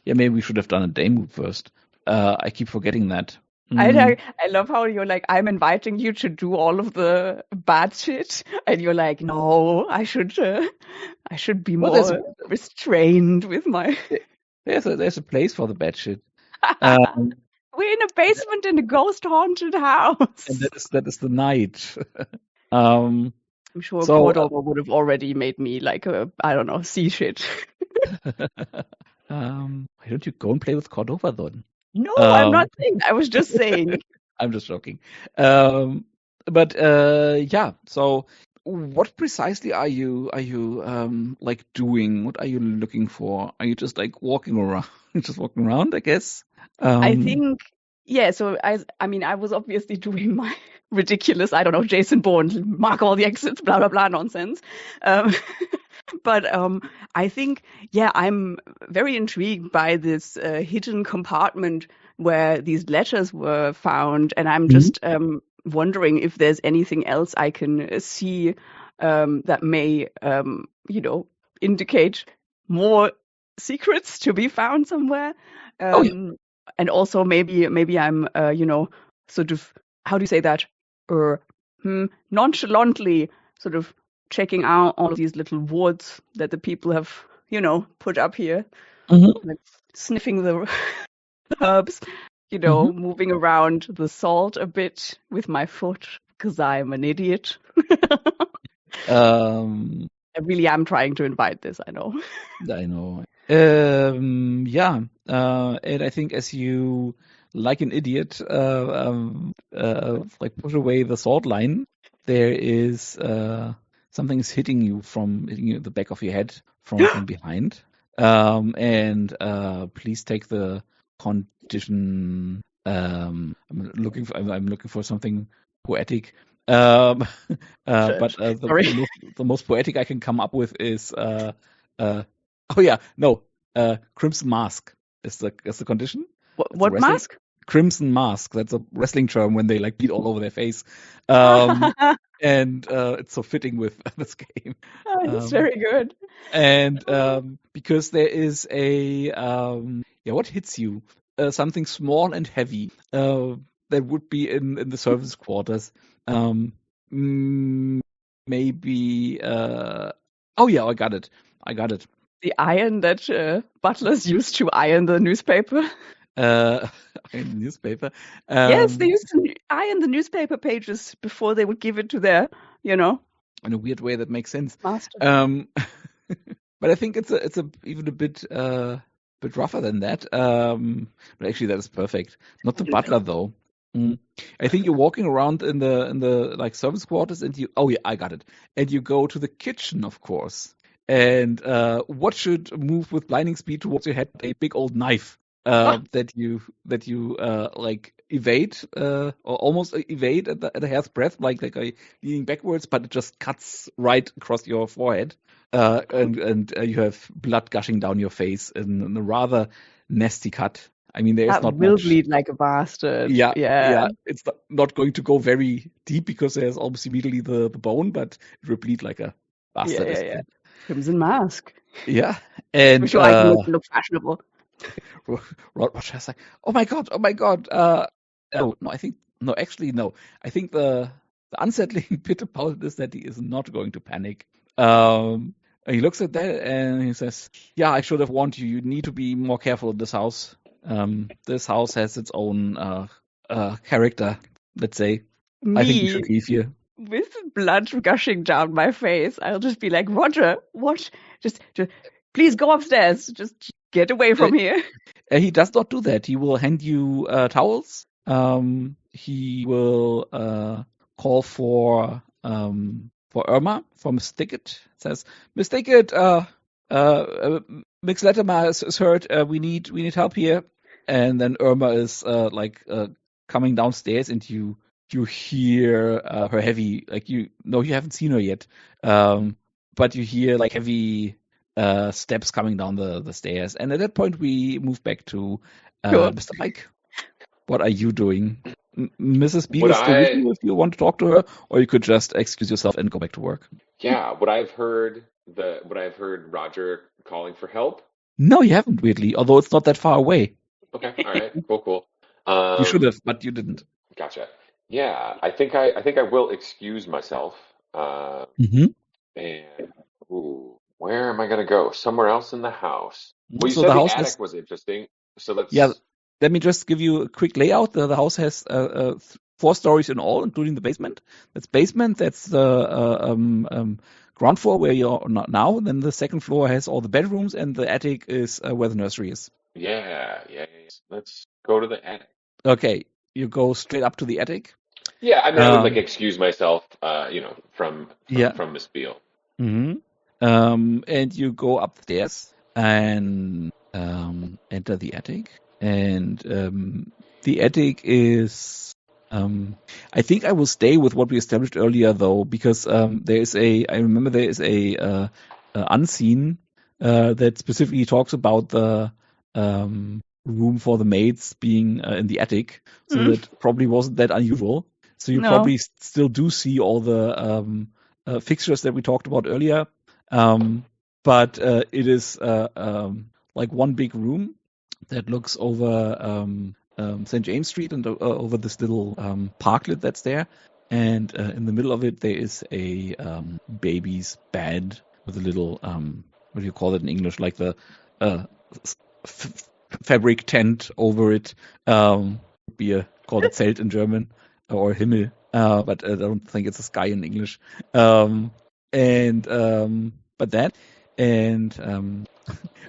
maybe we should have done a day move first. I keep forgetting that. I love how you're like, I'm inviting you to do all of the bad shit, and you're like, no, I should be more restrained with my. There's a place for the bad shit. We're in a basement in a ghost haunted house. And that is the night. I'm sure Cordova would have already made me like see shit. Why don't you go and play with Cordova then? No, I'm not saying. I was just saying. I'm just joking. But so what precisely are you like doing? What are you looking for? Are you just like walking around? Just walking around, I guess. I think, yeah, so I mean, I was obviously doing my ridiculous, I don't know, Jason Bourne, mark all the exits, blah, blah, blah nonsense. Um, but I think, yeah, I'm very intrigued by this hidden compartment where these letters were found. And I'm just wondering if there's anything else I can see that may, indicate more secrets to be found somewhere. Oh yeah. And also maybe I'm sort of, how do you say that, or nonchalantly sort of checking out all of these little wards that the people have put up here, like sniffing the herbs, moving around the salt a bit with my foot because I'm an idiot. I really am trying to invite this, I know. I know. Yeah, and I think as you, like an idiot, like push away the sword line, there is something's hitting you in the back of your head from behind. And please take the condition. I'm looking for something poetic. But the most poetic I can come up with is Crimson Mask is the condition. What mask? Crimson Mask. That's a wrestling term when they like bleed all over their face. And it's so fitting with this game. It's very good. And because there is a what hits you? Something small and heavy that would be in the service quarters. Maybe. Oh yeah, I got it. The iron that butlers used to iron the newspaper. Iron the newspaper. Yes, they used to iron the newspaper pages before they would give it to their, in a weird way that makes sense. Master. But I think it's even a bit rougher than that. But actually, that is perfect. Not the butler though. I think you're walking around in the like service quarters, and I got it. And you go to the kitchen, of course. And what should move with blinding speed towards your head? A big old knife that you like evade or almost evade at a hair's breadth, like leaning backwards, but it just cuts right across your forehead, and you have blood gushing down your face in a rather nasty cut. I mean, there's not will much. Bleed like a bastard. Yeah. It's not going to go very deep because there's almost immediately the bone, but it will bleed like a bastard. Yeah. Crimson Mask. Yeah, and I'm sure I can look fashionable. Roger's like, oh my god. I think the unsettling bit about it is that he is not going to panic. He looks at that and he says, yeah, I should have warned you. You need to be more careful in this house. This house has its own character, let's say. I think you should leave here. With blood gushing down my face, I'll just be like, Roger, what? Just please go upstairs. Just get away from here. He does not do that. He will hand you towels. He will call for Irma from Miss Ticket. Says, Miss Ticket, Mix Latimer is hurt. We need help here. And then Irma is coming downstairs, and you hear her heavy, you haven't seen her yet, but you hear like heavy steps coming down the stairs. And at that point, we move back to Mr. Pike. What are you doing? Mrs. Beale is still with you if you want to talk to her, or you could just excuse yourself and go back to work. Yeah, would I have heard Roger calling for help? No, you haven't, weirdly, although it's not that far away. Okay, all right, cool. You should have, but you didn't. Gotcha. Yeah, I think I will excuse myself. And where am I gonna go? Somewhere else in the house. Well, you said the attic was interesting, so let's. Yeah, let me just give you a quick layout. The house has 4 stories in all, including the basement. That's basement. That's the ground floor where you're now. Then the second floor has all the bedrooms, and the attic is where the nursery is. Yeah. Let's go to the attic. Okay, you go straight up to the attic. Yeah, I mean, I would excuse myself, from Miss Beale. And you go upstairs and enter the attic. And the attic is. I think I will stay with what we established earlier, though, because there is a. I remember there is a unseen that specifically talks about the room for the maids being in the attic, so that probably wasn't that unusual. So you No. probably still do see all the fixtures that we talked about earlier, but it is like one big room that looks over St. James Street and over this little parklet that's there. And in the middle of it, there is a baby's bed with a little, what do you call it in English? Like the fabric tent over it. Called it Zelt in German, or Himmel, but I don't think it's a sky in English. But that, and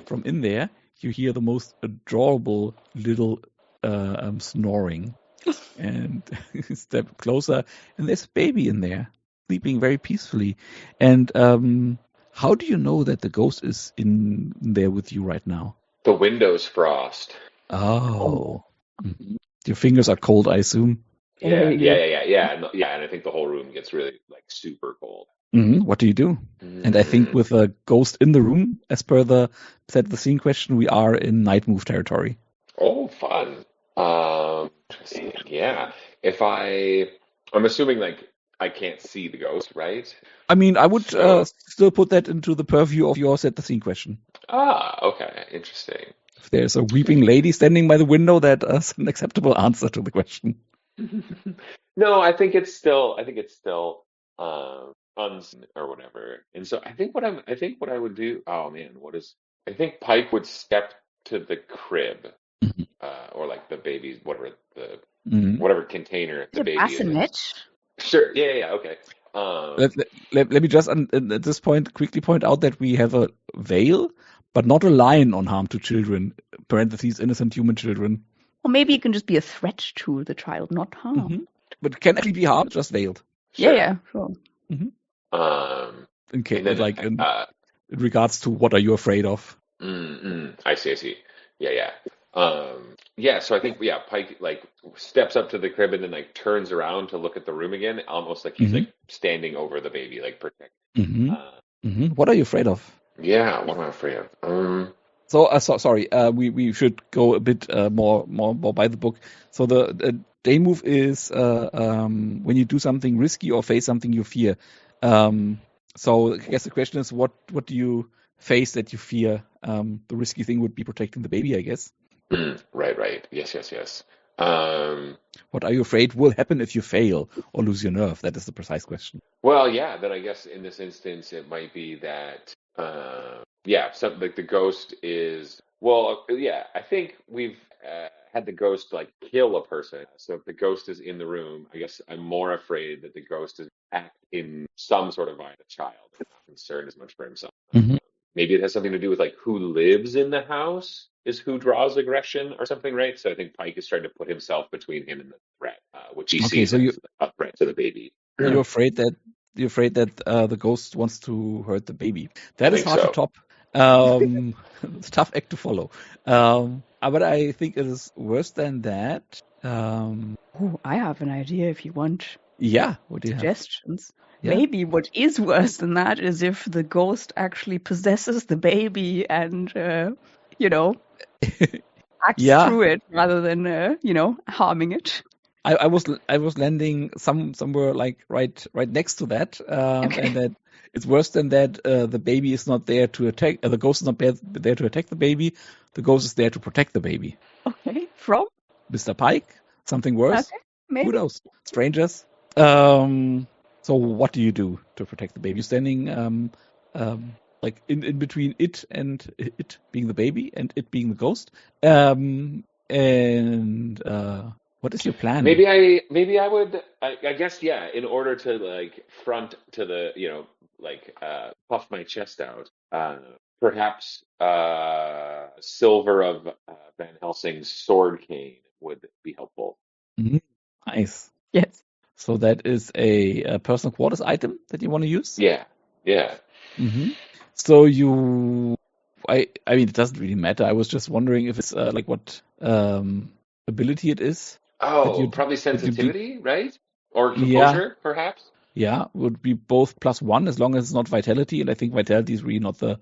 from in there, you hear the most adorable little snoring. And you step closer, and there's a baby in there, sleeping very peacefully. And how do you know that the ghost is in there with you right now? The window's frost. Oh. Mhm. Your fingers are cold, I assume. Yeah, Hey. and I think the whole room gets really like super cold. What do you do? And I think with a ghost in the room, as per the set the scene question, we are in night move territory. Oh, fun. Interesting. Yeah. If I'm assuming like I can't see the ghost, right? I mean, I would So, still put that into the purview of your set the scene question. okay, interesting. If there's a weeping lady standing by the window, that is an acceptable answer to the question. No, I think it's still unseen or whatever. And so I think what I would do, oh man, I think Pike would step to the crib, Mhm. or like the baby's Mhm. whatever container the The baby is in. bassinet? Sure. Yeah, okay. Let me just at this point quickly point out that we have a veil, but not a line on harm to children. Parentheses, innocent human children. Or maybe it can just be a threat to the child, not harm. But can actually be harmed, just veiled. Sure. Yeah, sure. In case, And then like in regards to what are you afraid of? I see. Yeah. Yeah, so I think Pike like steps up to the crib and then like turns around to look at the room again, almost like he's like standing over the baby, like protect. What are you afraid of? Yeah, what am I afraid of? Sorry. We should go a bit more by the book. So the day move is when you do something risky or face something you fear. So I guess the question is, what do you face that you fear? The risky thing would be protecting the baby, I guess. Right. Yes. What are you afraid will happen if you fail or lose your nerve? That is the precise question. Well, yeah, then I guess in this instance it might be that something like the ghost is I think we've had the ghost like kill a person. So if the ghost is in the room, I guess I'm more afraid that the ghost is act in some sort of violent child and not concerned as much for himself. Maybe it has something to do with like who lives in the house is who draws aggression or something, right? So I think Pike is trying to put himself between him and the threat, which he sees So as a threat to the baby. you're afraid that the ghost wants to hurt the baby. That I is think hard to so. top. It's a tough act to follow. But I think it is worse than that. Oh, I have an idea if you want Yeah, what do you have? suggestions. Yeah. Maybe what is worse than that is if the ghost actually possesses the baby and, acts through it rather than, harming it. I was landing somewhere like right next to that, and that it's worse than that. The baby is not there to attack. The ghost is not there to attack the baby. The ghost is there to protect the baby. Okay, from Mr. Pike, something worse. Okay, maybe. Who knows? Strangers. So what do you do to protect the baby? You're standing like in between it and it being the baby and it being the ghost. What is your plan? Maybe I would I guess in order to like front to the puff my chest out, perhaps silver of Van Helsing's sword cane would be helpful. Nice. Yes. So that is a personal quarters item that you want to use? Yeah. So you I mean, it doesn't really matter. I was just wondering if it's like what ability it is Oh, probably that you do. sensitivity, right? Or Yeah, composure, perhaps? yeah, would be both +1 as long as it's not vitality, and I think vitality is really not the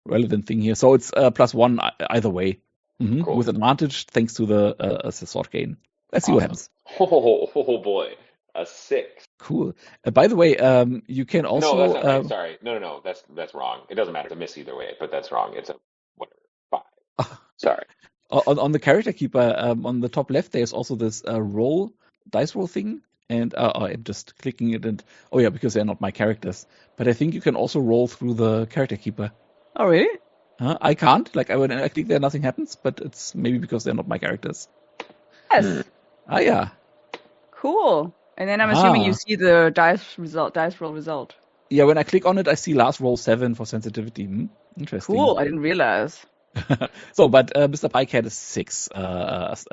relevant thing here. So it's +1 either way, Cool. with advantage thanks to the sword gain. Let's see what Awesome. happens. Oh boy, a 6. Cool. By the way, you can No, that's also not right. Sorry. No. That's wrong. It doesn't matter. It's a miss either way, but that's wrong. It's a whatever. 5. Sorry. on the character keeper on the top left, there's also this dice roll thing, and I'm just clicking it, and oh yeah, because they're not my characters. But I think you can also roll through the character keeper. Oh, really? I can't. Like when I click there, nothing happens. But it's maybe because they're not my characters. Yes. Yeah. Cool. And then I'm assuming you see the dice roll result. Yeah, when I click on it, I see last roll 7 for sensitivity. Interesting. Cool. I didn't realize. So, but Mr. Pike had a 6 as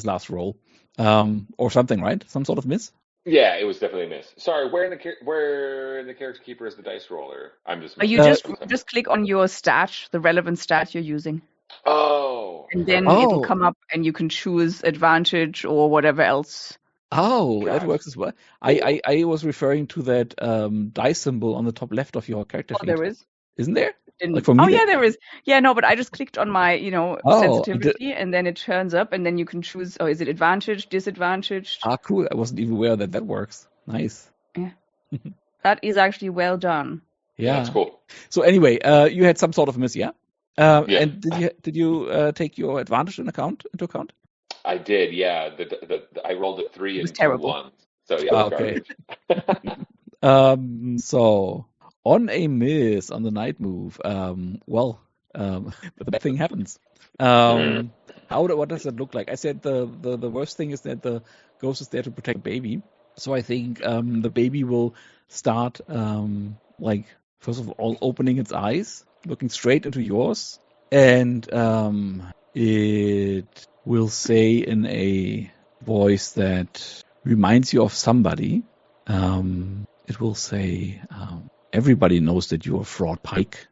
last roll, or something, right? Some sort of miss. Yeah, it was definitely a miss. Sorry, where in the character keeper is the dice roller? I'm just You just click on your stat, the relevant stat you're using. Oh. And then it'll come up, and you can choose advantage or whatever else. Oh, that works as well. I was referring to that dice symbol on the top left of your character feed. There is. Isn't there? Like for me, yeah, there is. Yeah, no, but I just clicked on my, sensitivity, and then it turns up, and then you can choose. Oh, is it advantage, disadvantage? Ah, cool. I wasn't even aware that works. Nice. Yeah, that is actually well done. Yeah, that's cool. So anyway, you had some sort of miss, yeah? Yeah. And did you take your advantage into account? I did, yeah. I rolled a 3 and 2 1s. So yeah, okay. So on a miss on the night move, but the bad thing happens. What does that look like? I said the worst thing is that the ghost is there to protect the baby. So I think the baby will start first of all opening its eyes, looking straight into yours, and it will say in a voice that reminds you of somebody. It will say, everybody knows that you're a fraud, Pike.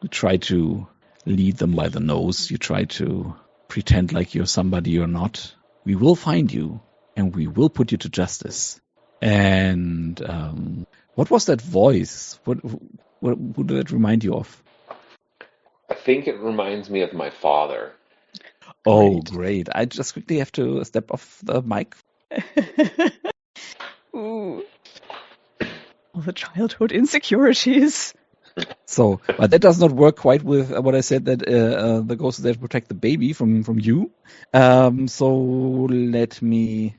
You try to lead them by the nose. You try to pretend like you're somebody you're not. We will find you, and we will put you to justice. And what was that voice? Who did it remind you of? I think it reminds me of my father. Oh, great. I just quickly have to step off the mic. Ooh. All the childhood insecurities. So, but that does not work quite with what I said, that the ghost is there to protect the baby from you. So let me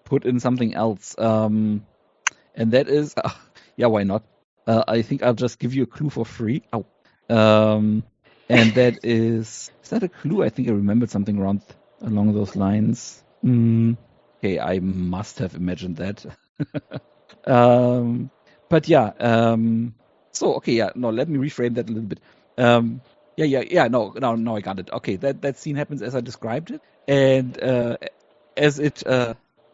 put in something else. And that is, why not? I think I'll just give you a clue for free. Ow. And that is that a clue? I think I remembered something along those lines. Okay, I must have imagined that. But yeah, so okay, yeah, no, let me reframe that a little bit. No, I got it. Okay, that scene happens as I described it, and as it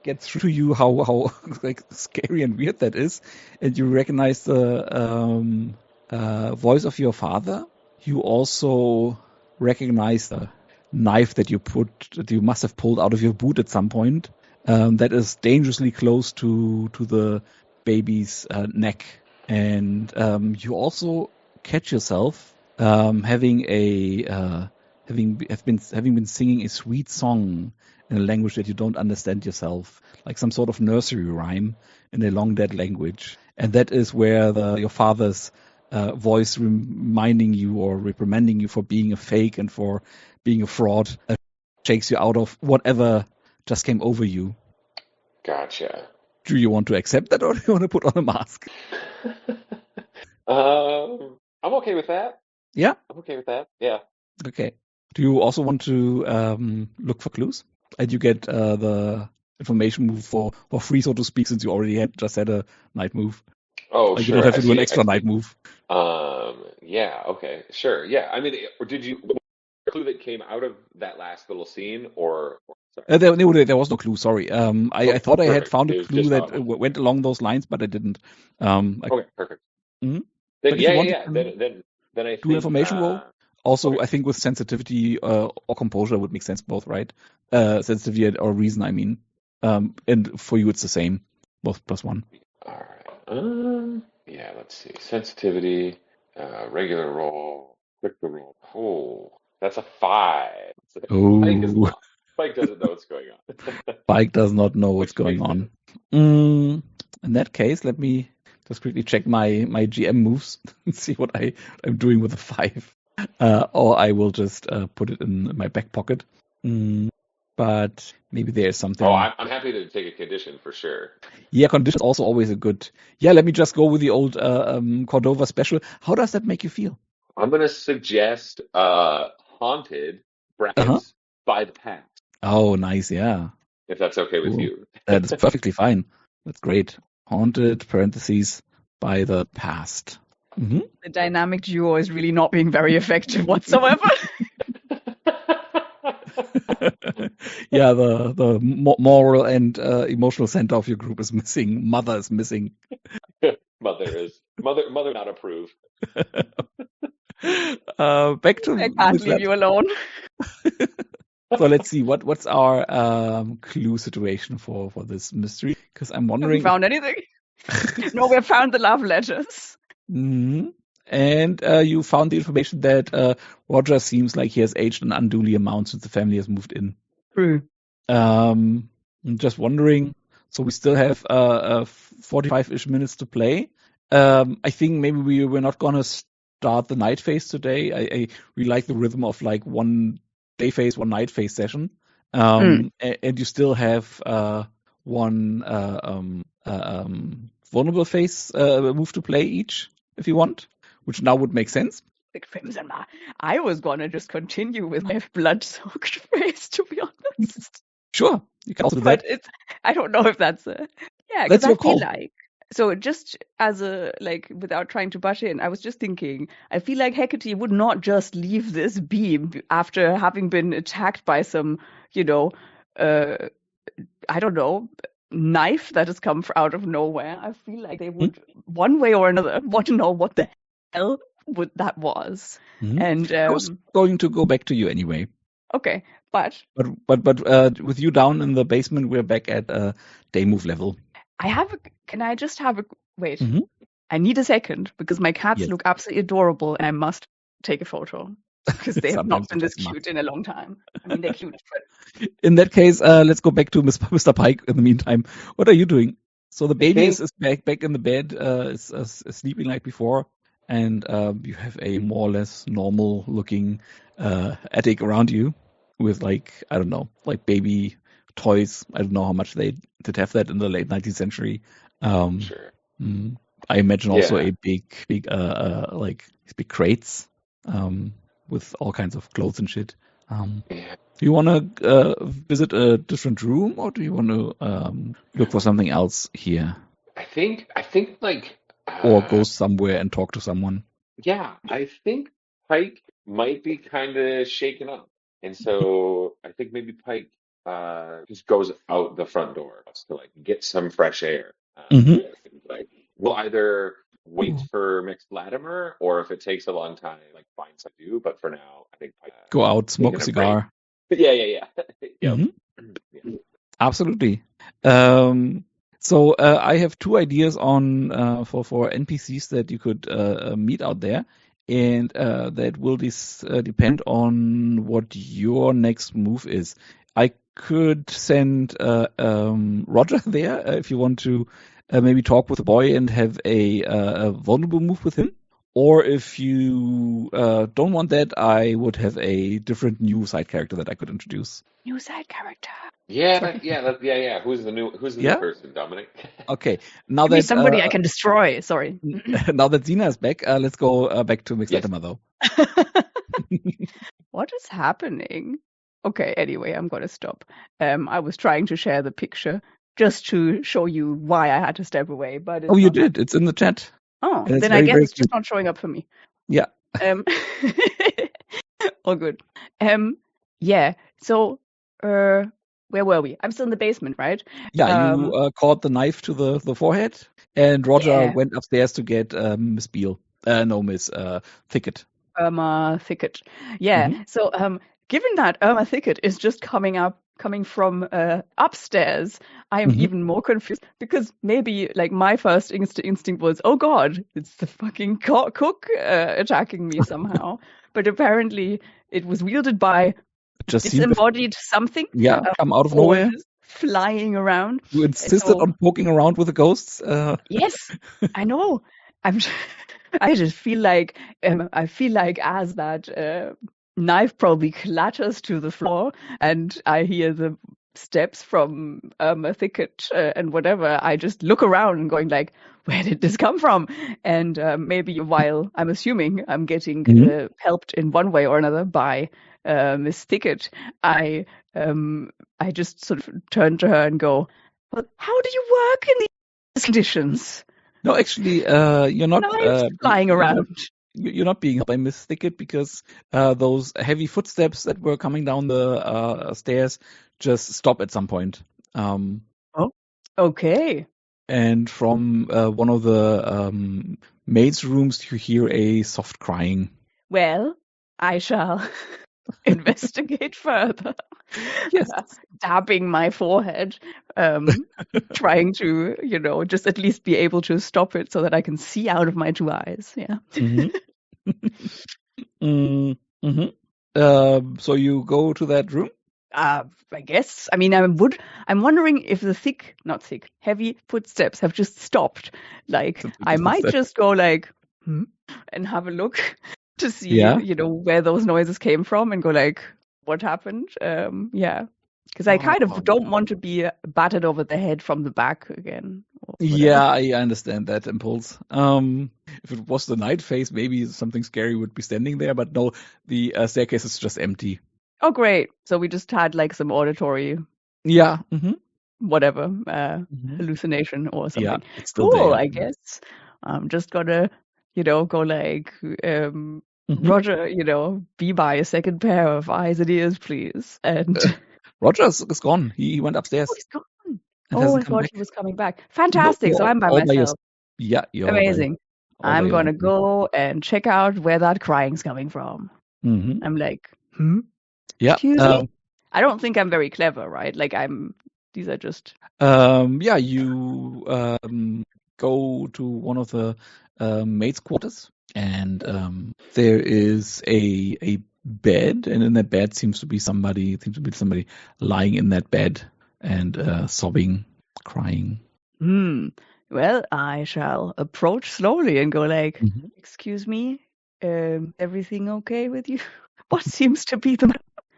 gets through to you how like scary and weird that is, and you recognize the voice of your father, you also recognize the knife that you must have pulled out of your boot at some point. That is dangerously close to the baby's neck, and you also catch yourself having been singing a sweet song in a language that you don't understand yourself, like some sort of nursery rhyme in a long dead language, and that is where your father's voice reminding you or reprimanding you for being a fake and for being a fraud shakes you out of whatever just came over you. Gotcha. Do you want to accept that, or do you want to put on a mask? I'm okay with that. Yeah? I'm okay with that. Yeah. Okay. Do you also want to look for clues? And you get the information move for free, so to speak, since you already just had a night move. Oh, like sure. You don't have to do an extra night move. Yeah, okay. Sure. Yeah. I mean, did you clue that came out of that last little scene, or sorry? There was no clue, sorry. I thought I had found a clue that went along those lines, but I didn't. Okay, perfect. Mm-hmm. Then, yeah. Then then I Do an think information roll. Also, okay. I think with sensitivity or composure would make sense both, right? Sensitivity or reason, I mean. And for you, it's the same, both +1. All right. Yeah, let's see. Sensitivity, regular roll, quick to roll. Oh, that's a 5. Pike is Oh, lost. Pike doesn't know what's going on. Pike does not know what's Which going makes sense. on. In that case, let me just quickly check my GM moves and see what I'm doing with a 5. Or I will just put it in my back pocket. But maybe there's Oh, something. I'm happy to take a condition for sure. Yeah, conditions also always a good. Yeah, let me just go with the old Cordova special. How does that make you feel? I'm gonna suggest haunted Uh-huh. brackets by the past, Oh, nice. Yeah. if that's okay with Cool. you. That is perfectly fine. That's great. Haunted parentheses by the past. Mm-hmm. The dynamic duo is really not being very effective whatsoever. Yeah, the moral and emotional center of your group is missing. Mother is missing. Mother not approve. Back to I can't Miss leave you alone. So let's see what's our clue situation for this mystery, because I'm Have we wondering. found anything? No, we have found the love letters. Mhm. And you found the information that Roger seems like he has aged an unduly amount since the family has moved in. True. I'm just wondering. So we still have 45-ish minutes to play. I think maybe we're not gonna start the night phase today. I really like the rhythm of like one day phase, one night phase session. And you still have one vulnerable phase move to play each if you want, which now would make sense. The Crimson Ma. I was gonna just continue with my blood-soaked phrase, to be honest. Sure, you can also do that. But I don't know if that's a yeah, That's because I your feel call. like so just as a like without trying to butt in, I was just thinking I feel like Hecate would not just leave this beam after having been attacked by some, I don't know, knife that has come out of nowhere. I feel like they would one way or another want to know what the hell that was. Mhm. And I was going to go back to you anyway. okay, but with you down in the basement, we're back at day move level. can I just have a wait? Mhm. I need a second because my cats Yes. look absolutely adorable and I must take a photo because they have not Sometimes been you this just must. cute in a long time. I mean, they're cute, but In that case, let's go back to Mr. Pike in the meantime. What are you doing? So the baby think is back in the bed, is sleeping like before, and you have a more or less normal looking attic around you with like, I don't know, like baby toys. I don't know how much they did have that in the late 19th century. sure. I imagine also Yeah. a big like these big crates with all kinds of clothes and shit. Yeah. Do you want to visit a different room, or do you want to look for something else here, I think like or go somewhere and talk to someone? yeah, I think Pike might be kind of shaken up. And so I think maybe Pike just goes out the front door to like get some fresh air. Mm-hmm. Like we'll either wait for mixed Latimer or if it takes a long time, like find something to do. But for now, I think Pike Go out, smoke a taking a break. cigar. Yeah. Yep. Mm-hmm. Yeah. Absolutely. So I have two ideas on for NPCs that you could meet out there, and that will depend on what your next move is. I could send Roger there if you want to maybe talk with the boy and have a vulnerable move with him. Or if you don't want that, I would have a different new side character that I could introduce. new side character. Yeah. Who's the new Yeah. person, Dominic? Okay. Now Give me that somebody I can destroy. Sorry. now that Zena is back, let's go back to Mix Yes. Latimer though. What is happening? Okay, anyway, I'm gonna stop. I was trying to share the picture just to show you why I had to step away, but it's Oh, you not did. It's in the chat. Oh, And it's then I very, guess very it's just cute. not showing up for me. Yeah. All good. Yeah. So, where were we? I'm still in the basement, right? Yeah, you caught the knife to the forehead, and Roger Yeah. went upstairs to get Miss Beale. No, Miss Thicket. Irma Thicket. Yeah. Mhm. So, given that Irma Thicket is just coming from upstairs, I am Mhm. even more confused because maybe like my first instinct was, oh God, it's the fucking cook attacking me somehow. But apparently, it was wielded by Just seemed to, disembodied something, come out of or nowhere. just flying around. You insisted So on poking around with the ghosts. yes, I know. I'm. I just feel like as that knife probably clatters to the floor, and I hear the steps from a thicket and whatever. I just look around and going like, where did this come from? And maybe while I'm assuming I'm getting Mhm. helped in one way or another by Miss Thicket, I just sort of turn to her and go, well, how do you work in these conditions? No, actually, you're not. Knives flying around. You're not being helped by Miss Thicket because those heavy footsteps that were coming down the stairs just stop at some point. Um, Oh, okay. and from one of the maid's rooms, you hear a soft crying. Well, I shall investigate further. Yes. Dabbing my forehead, trying to, just at least be able to stop it so that I can see out of my two eyes. Yeah. Hmm. Mm-hmm. So you go to that room? I guess. I mean, I'm wondering if the heavy footsteps have just stopped. Like, I might just go like, and have a look to see, Yeah. where those noises came from and go like, what happened? Yeah. Because I kind of don't want to be battered over the head from the back again. Or whatever. Yeah, I understand that impulse. If it was the night phase, maybe something scary would be standing there, but no, the staircase is just empty. Oh, great. So we just had like some auditory, Yeah. Mm-hmm. whatever, Mm-hmm. hallucination or Yeah, something. it's still Cool, there. I guess. I'm just gonna, go like, Mm-hmm. Roger, be by a second pair of eyes and ears, please. And Rogers is gone. He went oh, upstairs he's gone. and Oh, I hasn't come thought back. he was coming back. No, Fantastic. So you're I'm by all by yourself. myself. Yeah, you're Amazing. all by I'm your gonna own. go and check out where that crying's coming from. Mm-hmm. I'm like, Yeah. excuse me? I don't think I'm very clever, right? Like these are just. Yeah, you go to one of the maid's quarters, and there is a bed, and in that bed seems to be somebody lying in that bed and sobbing, crying. Well, I shall approach slowly and go like, Mhm. excuse me, everything okay with you? What seems to be the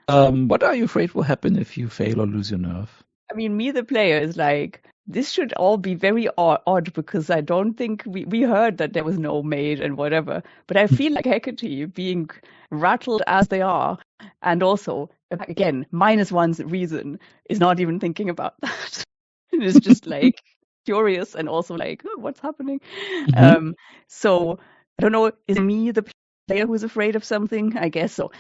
What are you afraid will happen if you fail or lose your nerve? I mean, me, the player, is like, this should all be very odd because I don't think we heard that there was no maid and whatever. But I feel like Hecate being rattled as they are, and also, again, -1's reason is not even thinking about that. It's just like curious and also like, oh, what's happening? Mhm. So I don't know, is it me, the player, who's afraid of something? I guess so.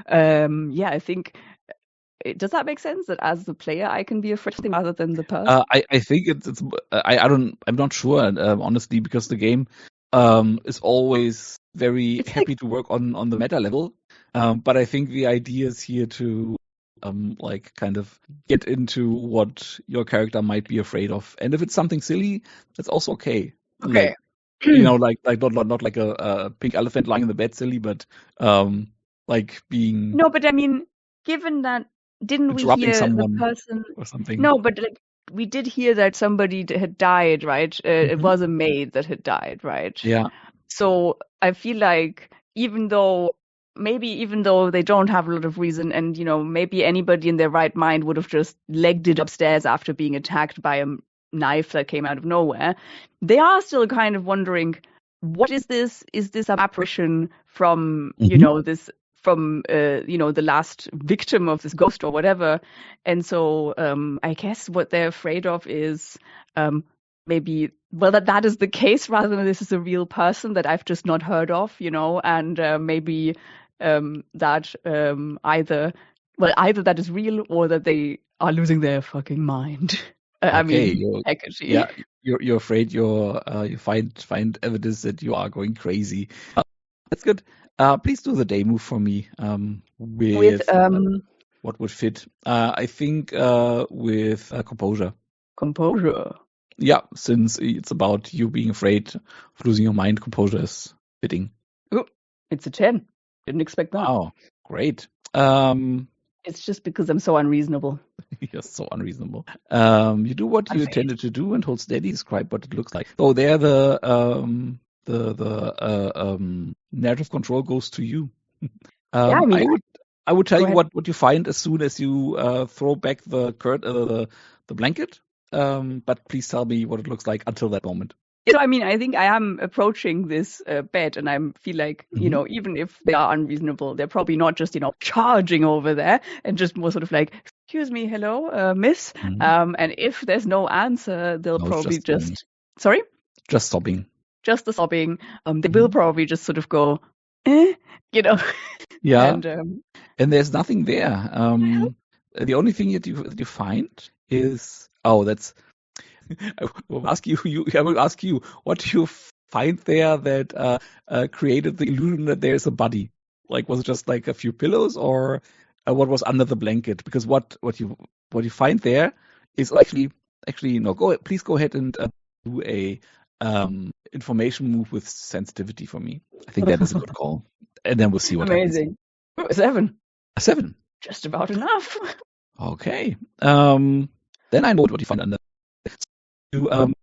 Yeah, I think. Does that make sense that as the player I can be afraid of something rather than the person? I think it's I'm not sure honestly, because the game is always very It's happy to work on the meta level, but I think the idea is here to like kind of get into what your character might be afraid of, and if it's something silly, that's also okay. Okay. Like like not like a pink elephant lying in the bed silly, but like being No, but I mean, given that, didn't we interrupting hear the someone person? or something. No, but like we did hear that somebody had died, right? It Mhm. was a maid that had died, right? Yeah. So I feel like even though they don't have a lot of reason, and maybe anybody in their right mind would have just legged it upstairs after being attacked by a knife that came out of nowhere, they are still kind of wondering, what is this? Is this an apparition from Mhm. the last victim of this ghost or whatever? And so I guess what they're afraid of is maybe, well, that is the case rather than this is a real person that I've just not heard of, and maybe that either that is real or that they are losing their fucking mind. I Okay, mean, Hecate. yeah, you're afraid you find evidence that you are going crazy. That's good. Please do the day move for me. With With what would fit? I think with composure. composure. Yeah, since it's about you being afraid of losing your mind, composure is fitting. Oh, it's a 10. Didn't expect that. Wow, great. It's just because I'm so unreasonable. You're so unreasonable. You do what you Unfair. intended to do and hold steady. Describe what it looks like. So there, the narrative control goes to you. Yeah, I mean, I would tell go you ahead. what you find as soon as you throw back the blanket. But please tell me what it looks like until that moment. I mean, I think I am approaching this bed, and I feel like, even if they are unreasonable, they're probably not just, charging over there and just more sort of like, excuse me, hello, miss. Mhm. And if there's no answer, they'll No, it's probably just sobbing. sorry, Just sobbing. just the sobbing. They will Mhm. probably just sort of go, eh, Yeah, and and there's nothing there. The only thing that you find is that's. I will ask I will ask you, what do you find there that created the illusion that there's a body? Like, was it just like a few pillows, or what was under the blanket? Because what you find there is actually no. Please go ahead and do a information move with sensitivity for me. I think that is a good call, and then we'll see what happens. amazing. Oh, 7. A 7. Just about enough. Okay. Then I know what you find under. You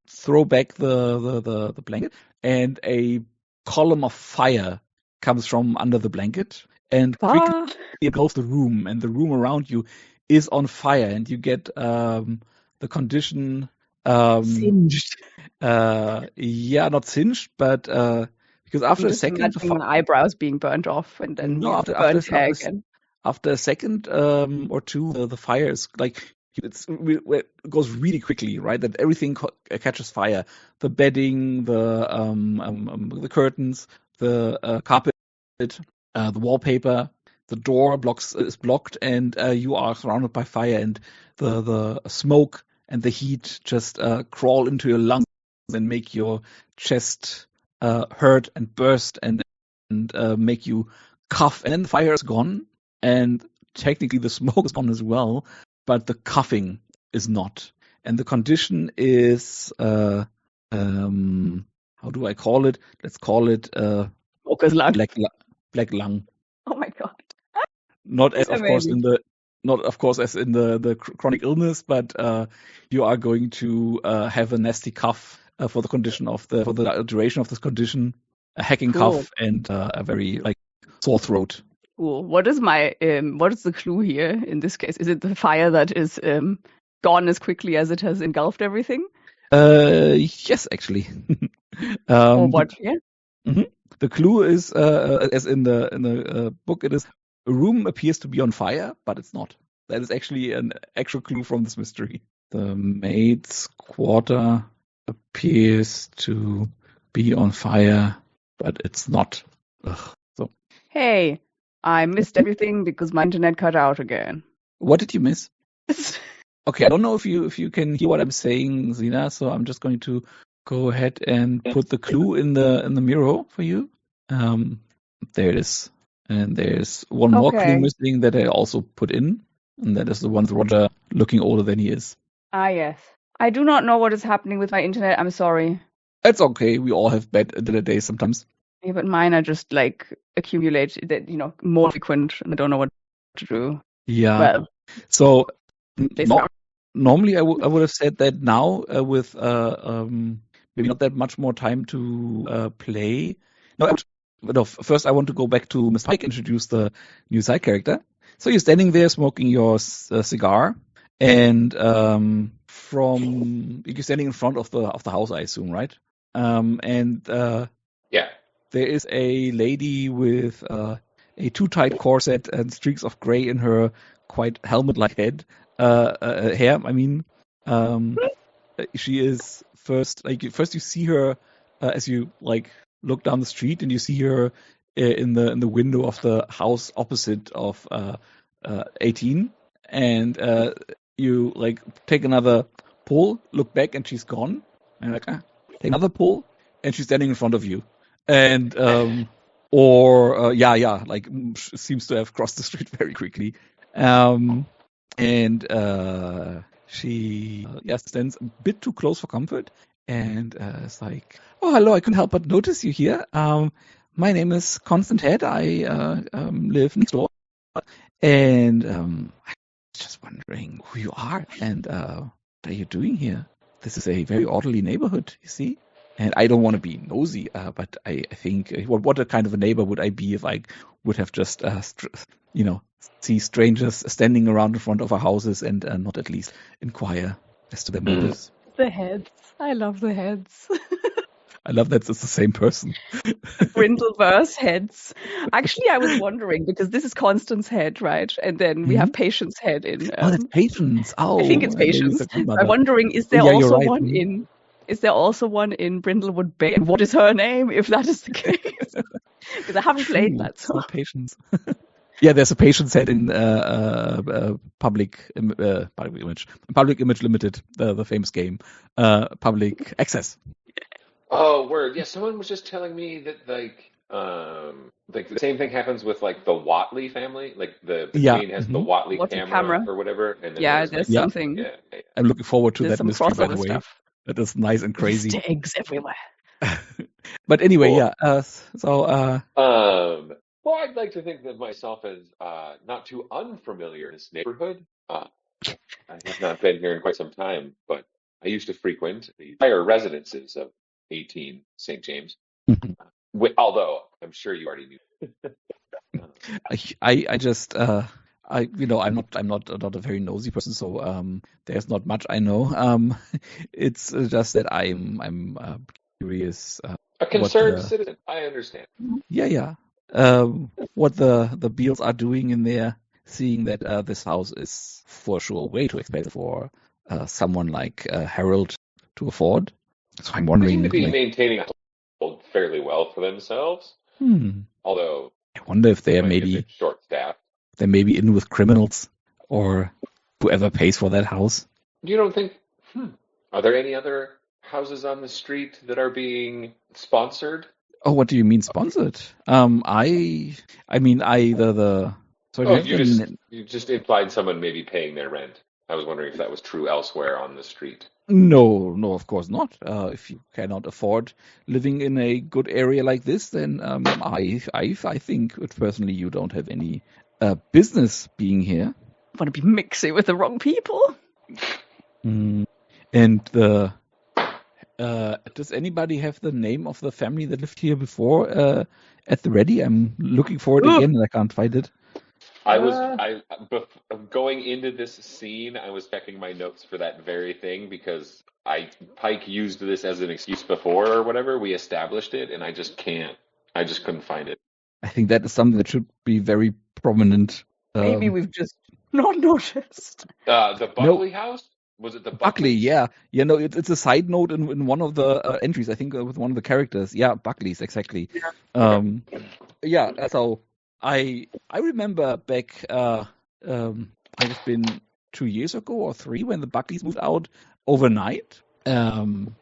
throw back the blanket, and a column of fire comes from under the blanket and quickly engulfs the room, and the room around you is on fire, and you get the condition Singed. yeah, not singed, but because after I'm a just second imagining my eyebrows being burnt off and then no after burnt hair again. after a second or two, the fire is like it goes really quickly, right? That everything catches fire. The bedding, the curtains, the carpet, the wallpaper, the door is blocked, and you are surrounded by fire, and the smoke and the heat just crawl into your lungs and make your chest hurt and burst and make you cough. And then the fire is gone, and technically the smoke is gone as well, but the coughing is not. And the condition is how do I call it? Let's call it Smoker's lung. black lung. Oh my god. Not as Amazing. of course as in the chronic illness, but you are going to have a nasty cough for the duration of this condition, a hacking Cool. cough, and a very sore throat. Cool. What is the clue here in this case? Is it the fire that is gone as quickly as it has engulfed everything? Yes, actually. Or what? Yeah. The clue is, as in the book, it is a room appears to be on fire, but it's not. That is actually an actual clue from this mystery. The maid's quarter appears to be on fire, but it's not. Ugh. So, Hey, I missed everything because my internet cut out again. what did you miss? Okay, I don't know if you can hear what I'm saying, Zina. So I'm just going to go ahead and put the clue in the mirror for you. There it is, and there's one more clue Okay. missing that I also put in, and that is the one with Roger looking older than he is. Ah, yes. I do not know what is happening with my internet. I'm sorry. It's okay. We all have bad internet days sometimes. Yeah, but mine are just accumulate that more frequent, and I don't know what to do. Yeah. Well, So they sound normally I would have said that now with maybe not that much more time to play. No, first I want to go back to Mr. Pike, introduce the new side character. So you're standing there smoking your cigar, and you're standing in front of the house, I assume, right? And Yeah. there is a lady with a too tight corset and streaks of gray in her quite helmet-like hair. I mean, she is first you see her as you look down the street, and you see her in the window of the house opposite of 18, and you like take another pull, look back, and she's gone. And like, take another pull, and she's standing in front of you. And like seems to have crossed the street very quickly. And she stands a bit too close for comfort, and it's like, oh, hello, I couldn't help but notice you here. My name is Constant Head. I live next door, and I was just wondering who you are and what are you doing here? This is a very orderly neighborhood, you see. And I don't want to be nosy, but I think what a kind of a neighbor would I be if I would have just see strangers standing around in front of our houses and not at least inquire as to their motives. The heads. I love the heads. I love that it's the same person. Brindleverse heads. Actually, I was wondering because this is Constance head, right? And then we have Patience head in. That's Patience. Oh, I think it's Patience. I'm wondering, is there also one in? Is there also one in Brindlewood Bay? And what is her name, if that is the case? Because I haven't played that. So. Not Patience. Yeah, there's a Patience head in Public Image Limited, the famous game, Public Access. Oh, word. Yeah, someone was just telling me that like the same thing happens with like the Watley family. Like the Queen has the Watley camera or whatever. And then there's something. Yeah. I'm looking forward to that mystery, by the way. Stuff. That is nice and crazy. Easter eggs everywhere. But anyway, cool. Well, I'd like to think of myself as not too unfamiliar in this neighborhood. I have not been here in quite some time, but I used to frequent the higher residences of 18 St. James. Although I'm sure you already knew. I'm not a very nosy person, so there's not much I know. It's just that I'm curious. A concerned citizen, I understand. Yeah. What the Beals are doing in there, seeing that this house is for sure way too expensive for someone like Harold to afford. So I'm wondering. They seem to be maintaining a household fairly well for themselves. Although I wonder if they're maybe short-staffed. They're maybe in with criminals or whoever pays for that house. You don't think? Are there any other houses on the street that are being sponsored? Oh, what do you mean sponsored? You just implied someone may be paying their rent. I was wondering if that was true elsewhere on the street. No, of course not. If you cannot afford living in a good area like this, then I think personally you don't have any business being here. I want to be mixing with the wrong people. And does anybody have the name of the family that lived here before at the ready? I'm looking for it again and I can't find it. Going into this scene, I was checking my notes for that very thing because Pike used this as an excuse before or whatever. We established it, and I just couldn't find it. I think that is something that should be very prominent. Maybe we've just not noticed. The Buckley house? Was it the Buckley? Yeah. No, it's a side note in one of the entries, I think, with one of the characters. Yeah, Buckley's, exactly. So I remember back, I've been 2 years ago or 3 when the Buckleys moved out overnight. And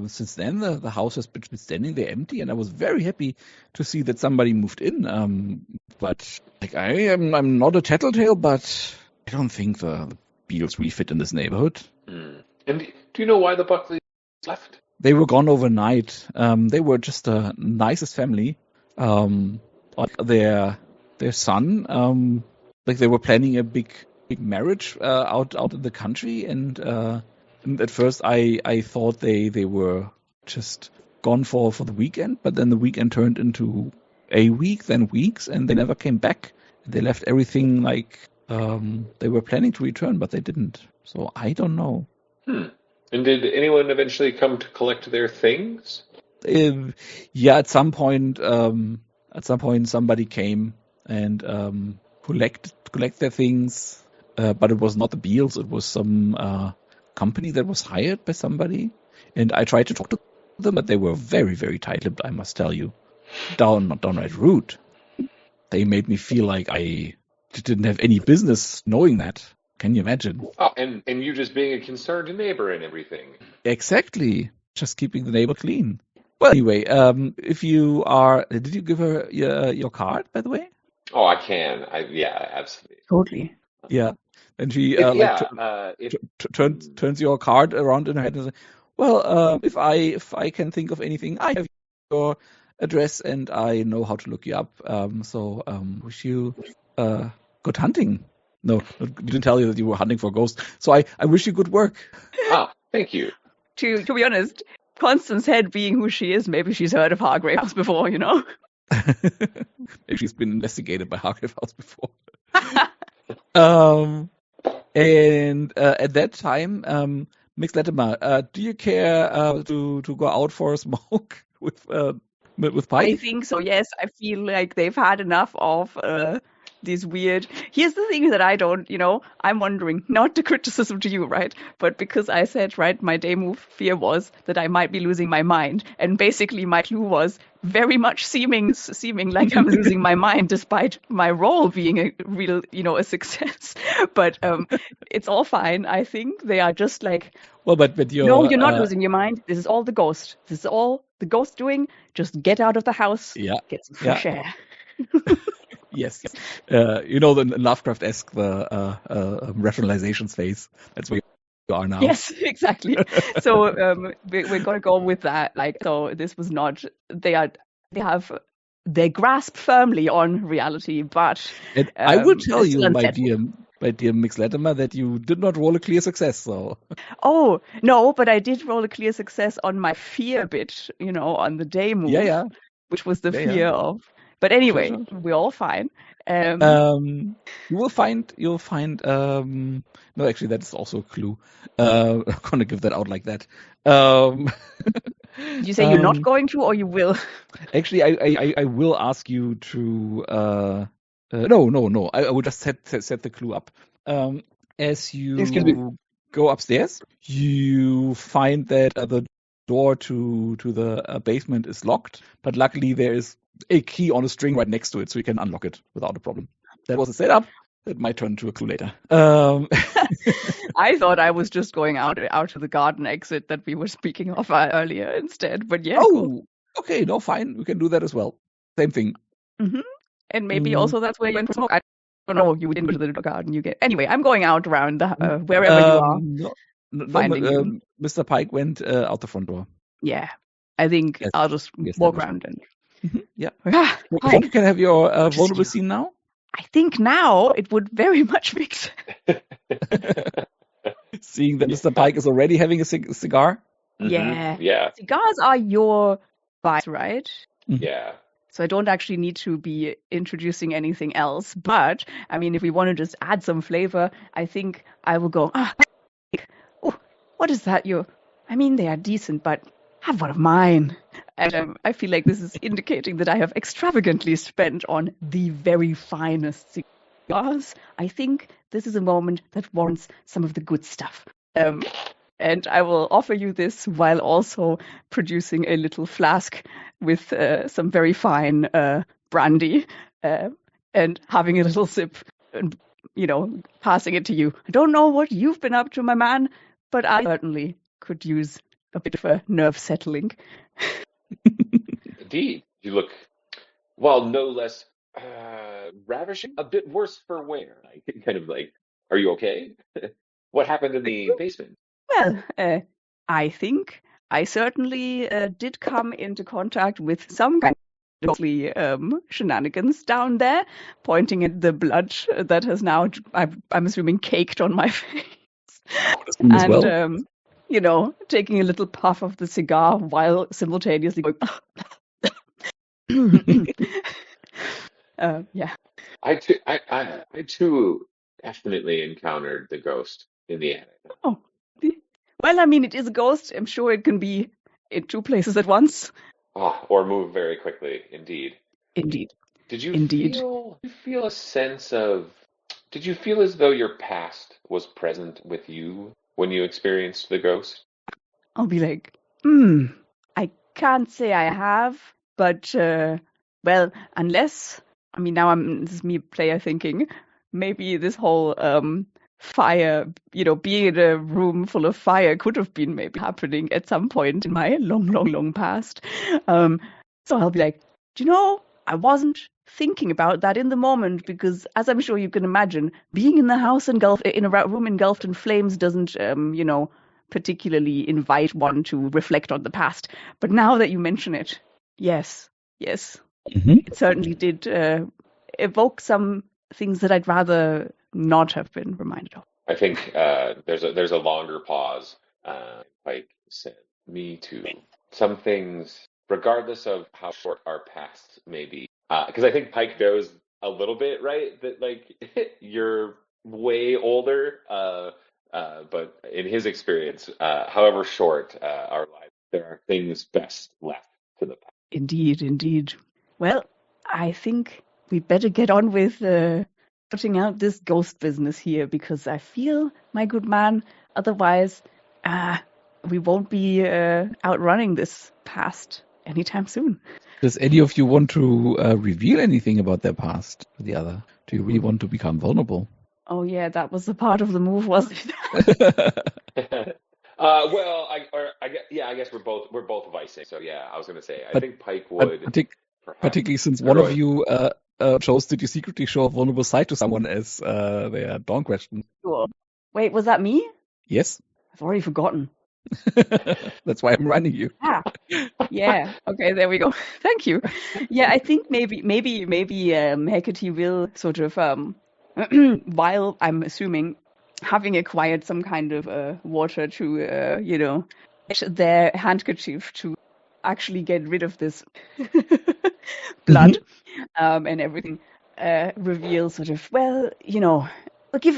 since then, the house has been standing there empty, and I was very happy to see that somebody moved in. But like I'm not a tattletale, but I don't think the Beals really fit in this neighborhood. And do you know why the Buckleys left? They were gone overnight. They were just the nicest family. Their son, like they were planning a big marriage out in the country, and at first I thought they were just gone for the weekend, but then the weekend turned into a week, then weeks, and they never came back. They left everything like they were planning to return, but they didn't. So I don't know. And did anyone eventually come to collect their things? At some point somebody came and collect their things, but it was not the Beals. It was some company that was hired by somebody, and I tried to talk to them, but they were very, very tight-lipped, I must tell you. Downright rude. They made me feel like I didn't have any business knowing that Can you imagine? Oh, and you just being a concerned neighbor and everything. Exactly. Just keeping the neighbor clean. Well, anyway, if you are, did you give her your card, by the way? Oh, I can. Yeah, absolutely. Totally. Yeah. And she If turns your card around in her head and says, "Well, if I can think of anything, I have your address and I know how to look you up. So wish you good hunting." No, didn't tell you that you were hunting for ghosts. So I wish you good work. thank you. To be honest, Constance Head being who she is, maybe she's heard of Hargrave House before, you know? Maybe she's been investigated by Hargrave House before. And at that time, Mx Latimer, do you care to go out for a smoke with Pike? I think so, yes. I feel like they've had enough of these weird... Here's the thing that I don't, I'm wondering, not the criticism to you, right? But because I said, right, my day move fear was that I might be losing my mind. And basically my clue was very much seeming like I'm losing my mind, despite my role being a real, a success. But it's all fine. I think they are just like... Well, but you're... No, you're not losing your mind. This is all the ghost. This is all the ghost doing. Just get out of the house. Yeah. Get some fresh air. Yes. The Lovecraft-esque rationalizations phase. That's where you are now. Yes, exactly. So we're going to go with that. So this was not... They grasp firmly on reality, but... And I will tell you, my dear Mx Latimer, that you did not roll a clear success, so... Oh, no, but I did roll a clear success on my fear bit, on the day move. Yeah. Which was the fear of... But anyway, Sure. we're all fine. You'll find. No, actually, that is also a clue. I'm gonna give that out like that. Did you say you're not going to, or you will? Actually, I will ask you to. No. I will just set the clue up. As you go upstairs, you find that the door to the basement is locked, but luckily there is a key on a string right next to it, so you can unlock it without a problem. That was a setup. That might turn to a clue later. I thought I was just going out to the garden exit that we were speaking of earlier instead, but yeah. Oh, cool. Okay, no, fine. We can do that as well. Same thing. Mm-hmm. And maybe also that's where you went for smoke. I don't know. You didn't go to the garden. Anyway. I'm going out around wherever you are. Finding you. Mr. Pike went out the front door. Yeah, I think I'll just walk around and. Yeah. Pike. You can have your vulnerable scene now. I think now it would very much make sense. Seeing that Mr. Pike is already having a cigar. Mm-hmm. Yeah. Cigars are your vice, right? Yeah. So I don't actually need to be introducing anything else. But, I mean, if we want to just add some flavor, I think I will go, what is that? They are decent, but have one of mine. And I feel like this is indicating that I have extravagantly spent on the very finest cigars. I think this is a moment that warrants some of the good stuff. And I will offer you this while also producing a little flask with some very fine brandy and having a little sip and, passing it to you. I don't know what you've been up to, my man, but I certainly could use a bit of a nerve settling. Indeed. You look, no less ravishing, a bit worse for wear. Are you okay? What happened in the basement? Well, I think I certainly did come into contact with some kind of shenanigans down there, pointing at the blood that has now, I'm assuming, caked on my face. And, taking a little puff of the cigar while simultaneously going, yeah. I too definitely encountered the ghost in the attic. Oh. Well, it is a ghost. I'm sure it can be in two places at once. Or move very quickly, indeed. Indeed. Did you feel a sense of... Did you feel as though your past was present with you when you experienced the ghost? I'll be like, I can't say I have, but, unless... now this is me player thinking, maybe this whole fire, being in a room full of fire could have been maybe happening at some point in my long, long, long past. So I'll be like, I wasn't thinking about that in the moment because, as I'm sure you can imagine, being in the house in a room engulfed in flames doesn't, particularly invite one to reflect on the past. But now that you mention it, yes, it certainly did evoke some things that I'd rather not have been reminded of. I think there's a longer pause. Pike said, "Me too." Some things, regardless of how short our past may be, because I think Pike knows a little bit, right? That like you're way older, but in his experience, however short our lives, there are things best left to the past. Indeed. Well, I think we'd better get on with sorting out this ghost business here because I feel, my good man, otherwise we won't be outrunning this past anytime soon. Does any of you want to reveal anything about their past to the other? Do you really want to become vulnerable? Oh yeah, that was the part of the move, wasn't it? Well, I guess we're both vicing. So yeah, I was gonna say, I think Pike would, perhaps, particularly since one of you chose, did you secretly show a vulnerable side to someone as their dawn question? Sure. Wait, was that me? Yes. I've already forgotten. That's why I'm running you. Yeah. Okay, there we go. Thank you. Yeah, I think maybe Hecate will sort of while I'm assuming having acquired some kind of water to get their handkerchief to actually get rid of this blood and everything, reveal sort of,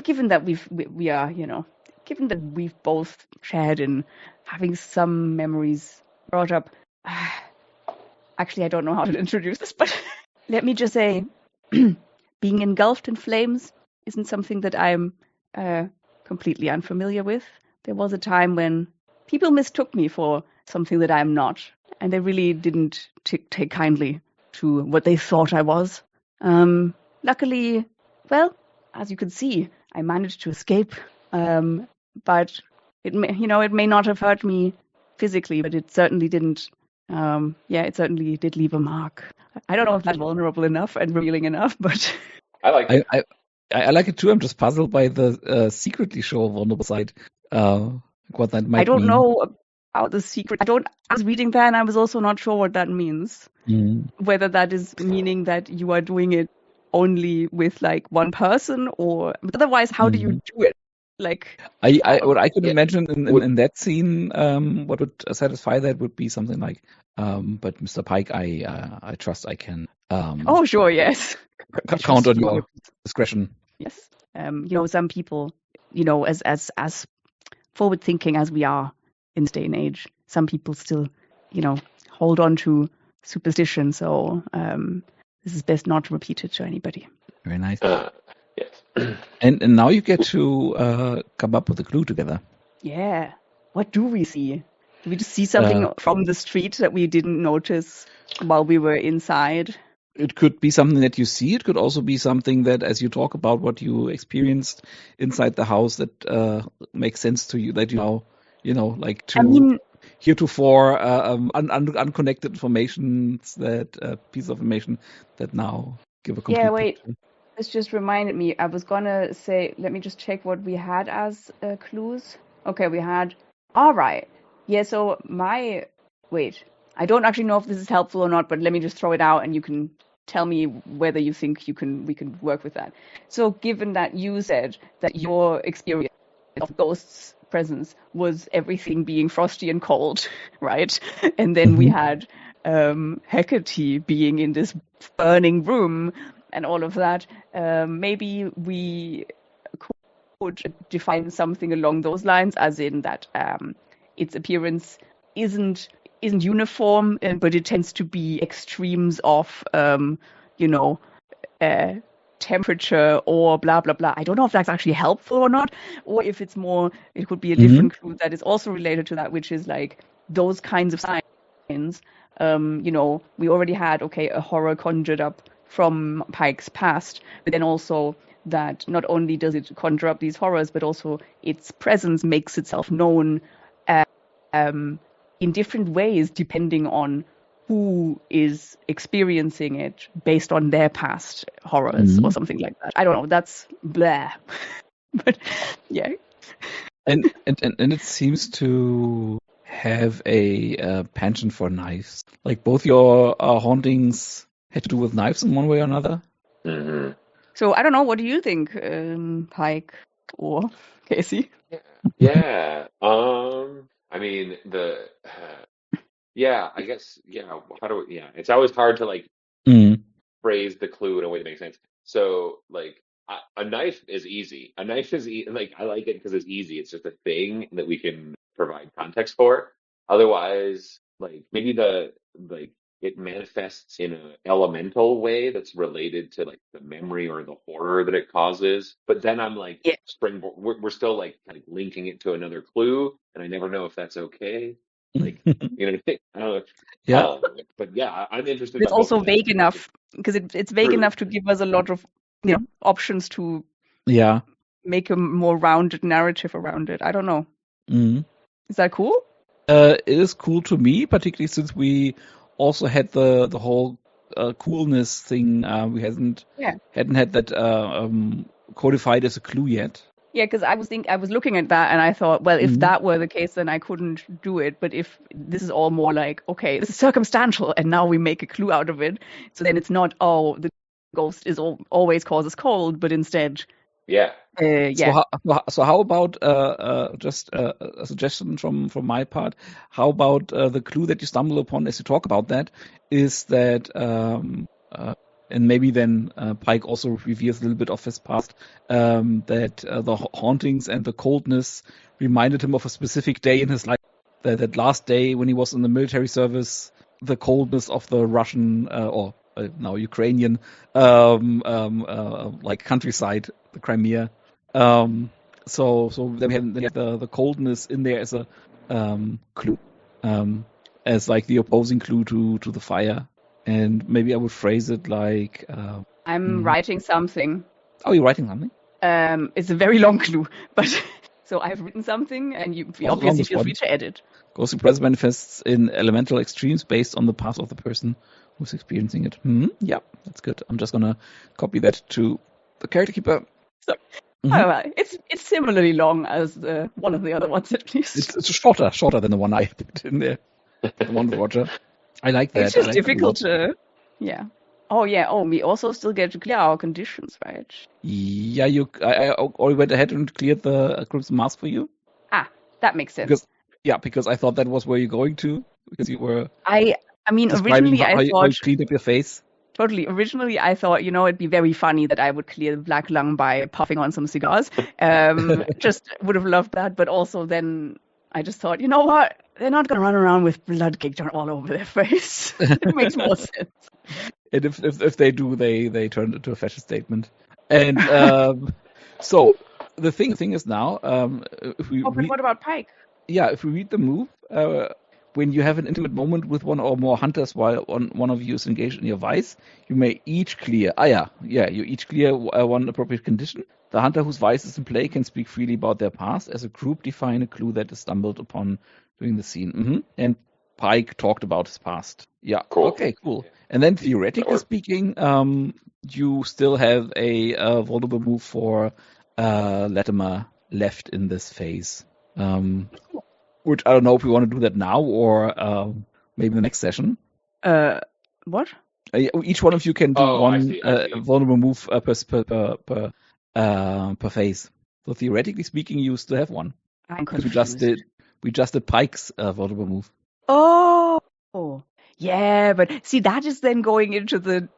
given that we are, given that we've both shared in having some memories brought up. Actually, I don't know how to introduce this, but let me just say, being engulfed in flames isn't something that I'm completely unfamiliar with. There was a time when people mistook me for something that I'm not, and they really didn't take kindly to what they thought I was. Luckily, well, as you can see, I managed to escape. But it may not have hurt me physically, but it certainly didn't. It certainly did leave a mark. I don't know if that's vulnerable enough and revealing enough, but I like it. I like it too. I'm just puzzled by the secretly show vulnerable side. What that might mean. I don't know about the secret. I was reading that and I was also not sure what that means. Whether that is meaning that you are doing it only with like one person, or otherwise, how do you do it? Like, what I could imagine in that scene, what would satisfy that would be something like, but Mr. Pike, I trust I can. Oh, sure, yes. Count on your discretion. Yes. Some people, as forward thinking as we are in this day and age, some people still, hold on to superstition. So this is best not to repeat it to anybody. Very nice. Yes. And now you get to come up with a clue together. Yeah. What do we see? Do we just see something from the street that we didn't notice while we were inside? It could be something that you see. It could also be something that, as you talk about what you experienced inside the house, that makes sense to you. That heretofore unconnected information, that piece of information that now give a complete. Yeah, wait. Picture. This just reminded me. I was gonna say, let me just check what we had as clues. Okay, we had. All right. Yeah. So wait. I don't actually know if this is helpful or not, but let me just throw it out, and you can tell me whether you think we can work with that. So, given that you said that your experience of ghosts' presence was everything being frosty and cold, right? And then we had Hecate being in this burning room. And all of that, maybe we could define something along those lines, as in that its appearance isn't uniform, but it tends to be extremes of, temperature or blah blah blah. I don't know if that's actually helpful or not, or if it's more. It could be a different clue that is also related to that, which is like those kinds of signs. We already had a horror conjured up from Pike's past, but then also that not only does it conjure up these horrors, but also its presence makes itself known in different ways depending on who is experiencing it based on their past horrors or something like that. I don't know. That's blah. But yeah. And it seems to have a penchant for knives. Like both your hauntings had to do with knives in one way or another. Mm-hmm. So I don't know. What do you think, Pike or Casey? Yeah. I mean, yeah, I guess, yeah, how do we, yeah, it's always hard to like Mm. phrase the clue in a way that makes sense. So, like, a knife is easy. A knife is like, I like it because it's easy. It's just a thing that we can provide context for. Otherwise, like, maybe like, it manifests in an elemental way that's related to like the memory or the horror that it causes. But then I'm like, Yeah. springboard, we're still like kind of linking it to another clue, and I never know if that's okay. Like, you know, I don't know. Yeah. But yeah, I'm interested It's by both also of them. vague enough because it's vague True. enough to give us a lot of options to Yeah. make a more rounded narrative around it. I don't know. Mm. Is that cool? It is cool to me, particularly since we also had the whole coolness thing. We hadn't had that codified as a clue yet. Yeah, because I was looking at that and I thought, well, if Mhm. that were the case, then I couldn't do it. But if this is all more like, okay, this is circumstantial, and now we make a clue out of it, so then it's not, oh, the ghost is always causes cold, but instead, Yeah. yeah. So how about just a suggestion from my part? How about the clue that you stumble upon as you talk about that is that and maybe then Pike also reveals a little bit of his past, that the hauntings and the coldness reminded him of a specific day in his life. That last day when he was in the military service, the coldness of the Russian or now Ukrainian like countryside, the Crimea. So then we have the coldness in there as a clue, as like the opposing clue to the fire. And maybe I would phrase it like I'm writing something. Oh, you're writing something? It's a very long clue, but so I've written something, and you obviously feel free to edit. Ghostly presence manifests in elemental extremes based on the past of the person who's experiencing it. Yeah, that's good. I'm just gonna copy that to the character keeper. So, it's similarly long as one of the other ones, at least. It's shorter than the one I put in there. The one with Roger. I like that. It's just difficult to, yeah. Oh yeah. Oh, we also still get to clear our conditions, right? Yeah, I already went ahead and cleared the Crimson Mask for you. Ah, that makes sense. Because I thought that was where you're going to, because you were. I mean, originally I thought how you cleaned up your face. Totally. Originally, I thought, it'd be very funny that I would clear the black lung by puffing on some cigars. Just would have loved that. But also then I just thought, you know what? They're not going to run around with blood caked all over their face. It makes more sense. And if they do, they turn it into a fascist statement. And so the thing is now, if we but what about Pike? Yeah, if we read the move, when you have an intimate moment with one or more hunters while one of you is engaged in your vice, you may each clear. You each clear one appropriate condition. The hunter whose vice is in play can speak freely about their past. As a group, define a clue that is stumbled upon during the scene. And Pike talked about his past. Yeah. Cool. Okay, cool. And then theoretically speaking, you still have a vulnerable move for Latimer left in this phase. Which I don't know if we want to do that now or maybe the next session. What? Each one of you can do one I see. vulnerable move per phase. So theoretically speaking, you still have one. I'm confused. We just did Pike's vulnerable move. Oh, yeah, but see, that is then going into the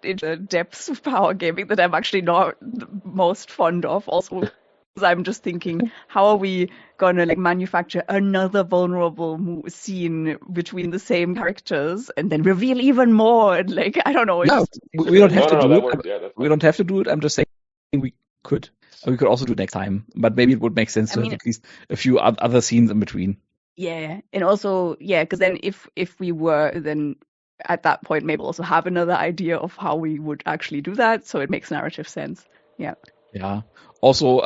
depths of power gaming that I'm actually not the most fond of. Also, because I'm just thinking, how are we gonna manufacture another vulnerable scene between the same characters and then reveal even more? And I don't know. No, we don't have to do it. Yeah, we don't have to do it. I'm just saying we could. We could also do it next time, but maybe it would make sense to have at least a few other scenes in between. Yeah, and also, because then if we were, then at that point maybe also have another idea of how we would actually do that, so it makes narrative sense. Yeah. Yeah. Also,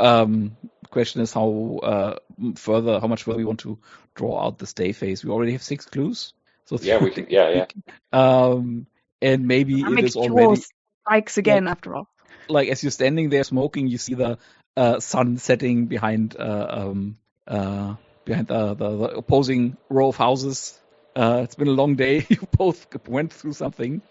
question is how much further we want to draw out the stay phase. We already have 6 clues, so Yeah, we can. Yeah. and maybe it Makes is already spikes again after all. like as you're standing there smoking, you see the sun setting behind the opposing row of houses. It's been a long day. You both went through something.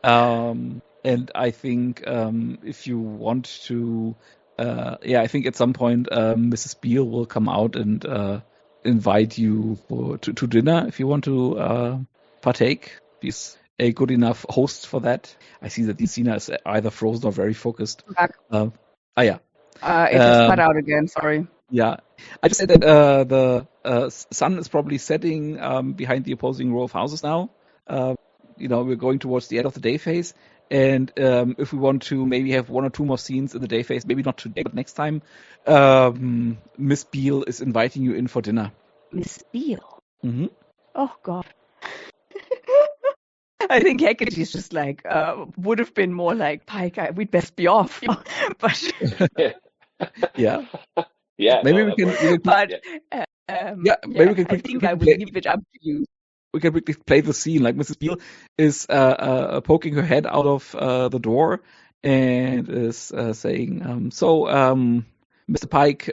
And I think if you want to, I think at some point Mrs. Beale will come out and invite you to dinner if you want to partake. She's a good enough host for that. I see that Sina is either frozen or very focused. Back. Yeah. It just cut out again. Sorry. Yeah, I just said that the sun is probably setting behind the opposing row of houses now. We're going towards the end of the day phase, and if we want to maybe have 1 or 2 more scenes in the day phase, maybe not today, but next time, Miss Beale is inviting you in for dinner. Miss Beale. Mm-hmm. Oh God. I think Hecate's just like would have been more like Pike. We'd best be off, but Yeah. Yeah. Maybe No, we that can. works. but Maybe we can. I think I will leave it up to you. We can quickly play the scene. Like Mrs. Beale is poking her head out of the door and is saying, Mr. Pike,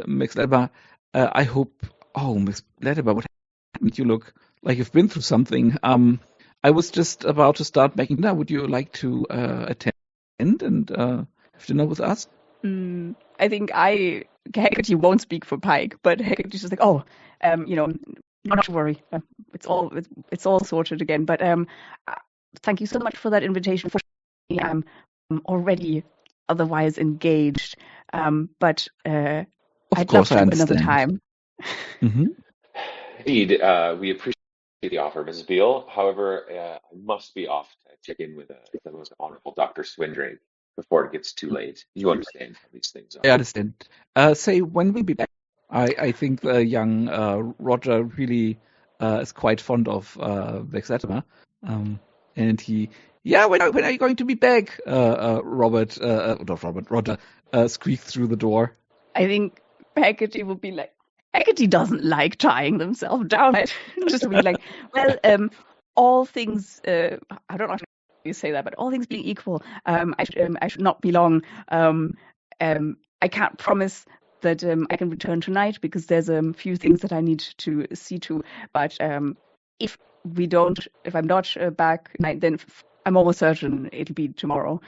Max Latimer, I hope. Oh, Miss Latimer, what happened? You look like you've been through something. I was just about to start making dinner. Would you like to attend and have dinner with us? I think Hecate won't speak for Pike, but Hecate's just like, not to worry. It's all sorted again. But thank you so much for that invitation. I'm already otherwise engaged, but I'd love to another time. Mm-hmm. Indeed, we appreciate the offer, Mrs. Beale. However, I must be off to check in with the most honorable Dr. Swindrake before it gets too late. You understand how these things are. I understand. Say when we'll be back. I think the young Roger really is quite fond of Max Latimer. And when are you going to be back? Not Robert, Roger squeaked through the door. I think Hecate will be like, Hecate doesn't like tying themselves down. Just be like, well, all things, I don't know how you say that, but all things being equal, I should not be long. I can't promise that I can return tonight because there's a few things that I need to see to. But if I'm not back tonight, then I'm almost certain it'll be tomorrow.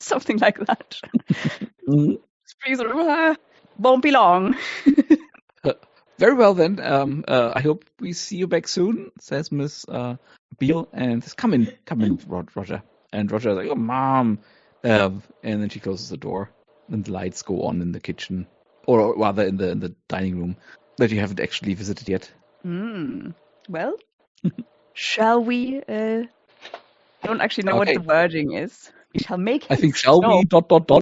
Something like that. Please, won't be long. Very well then. I hope we see you back soon, says Miss Beale, and says, "Come in, Roger." And Roger is like, "Oh, Mom," and then she closes the door, and the lights go on in the kitchen, or rather in the dining room that you haven't actually visited yet. Well, shall we? I don't actually know what the wording is. We shall make. I think shall we ...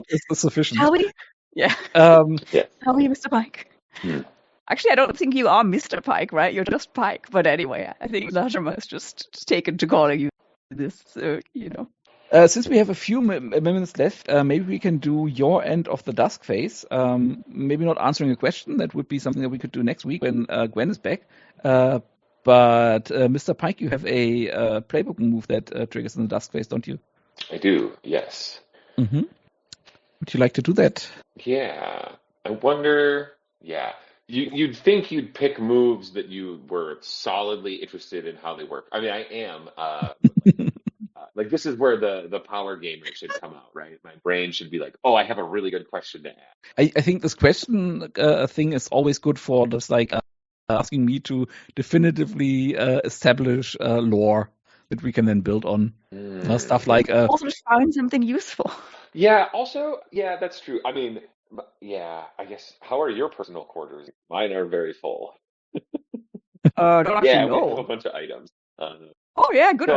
is sufficient. Shall we? Yeah. Yeah. Shall we, Mr. Pike? Actually, I don't think you are Mr. Pike, right? You're just Pike. But anyway, I think Latimer has just taken to calling you this, so, Since we have a few minutes left, maybe we can do your end of the dusk phase. Maybe not answering a question. That would be something that we could do next week when Gwen is back. But Mr. Pike, you have a playbook move that triggers in the dusk phase, don't you? I do, yes. Mm-hmm. Would you like to do that? Yeah. I wonder, yeah. You'd think you'd pick moves that you were solidly interested in how they work. I mean, I am. Like this is where the power gamer should come out, right? My brain should be like, oh, I have a really good question to ask. I think this question thing is always good for just like asking me to definitively establish lore that we can then build on. Stuff like also find something useful. Yeah, also, yeah, that's true. I mean, yeah, I guess, how are your personal quarters? Mine are very full. Don't actually Yeah, know. we have a bunch of items. Oh yeah, good. So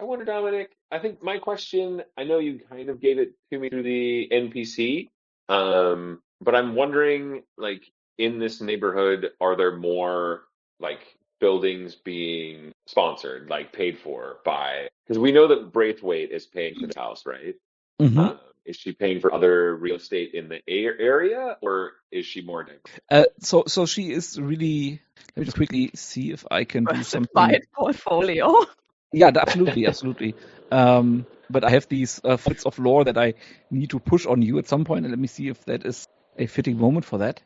I wonder, Dominic, I think my question, I know you kind of gave it to me through the NPC, but I'm wondering, like, in this neighborhood, are there more, like, buildings being sponsored, like, paid for by, because we know that Braithwaite is paying for the house, right? Mm-hmm. Is she paying for other real estate in the area, or is she more diverse? So she is really. Let me just quickly see if I can do something. Diversified portfolio. Yeah, absolutely. But I have these bits of lore that I need to push on you at some point, and let me see if that is a fitting moment for that.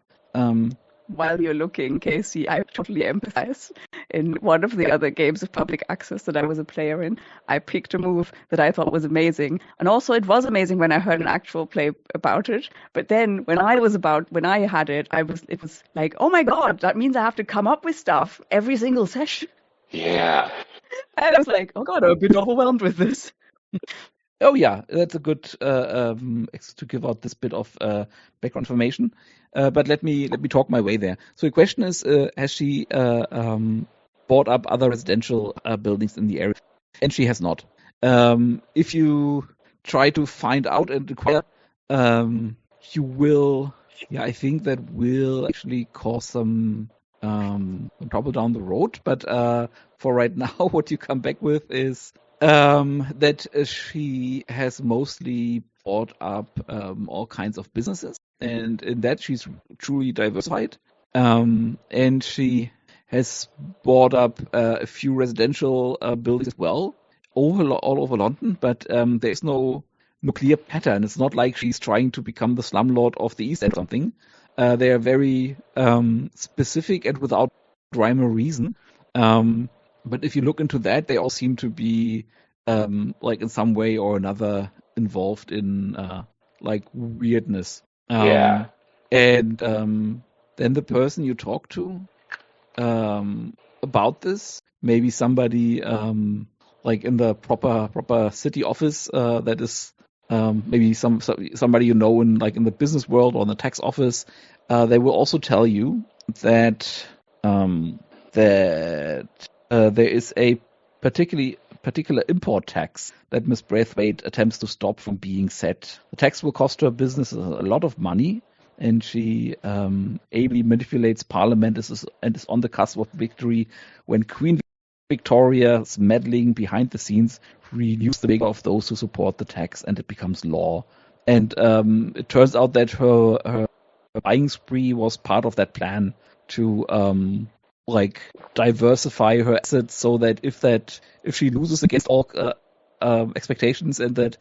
While you're looking, Casey, I totally empathize. In one of the other games of public access that I was a player in, I picked a move that I thought was amazing. And also it was amazing when I heard an actual play about it. But then when I had it, it was like, oh my God, that means I have to come up with stuff every single session. Yeah. And I was like, oh God, I'm a bit overwhelmed with this. Oh yeah, that's a good to give out this bit of background information. But let me talk my way there. So the question is, has she bought up other residential buildings in the area? And she has not. If you try to find out and acquire, you will. Yeah, I think that will actually cause some trouble down the road. But for right now, what you come back with is that she has mostly bought up all kinds of businesses, and in that she's truly diversified. And she has bought up a few residential buildings as well, all over London. But there is no clear pattern. It's not like she's trying to become the slumlord of the East End or something. They are very specific and without rhyme or reason. But if you look into that, they all seem to be like in some way or another involved in like weirdness. Yeah. And then the person you talk to about this, maybe somebody like in the proper city office that is maybe somebody you know in like in the business world or in the tax office, they will also tell you that there is a particular import tax that Miss Braithwaite attempts to stop from being set. The tax will cost her business a lot of money, and she ably manipulates Parliament and is on the cusp of victory when Queen Victoria's meddling behind the scenes reduces the vigor of those who support the tax, and it becomes law. And it turns out that her buying spree was part of that plan to like diversify her assets so that if she loses against all expectations and that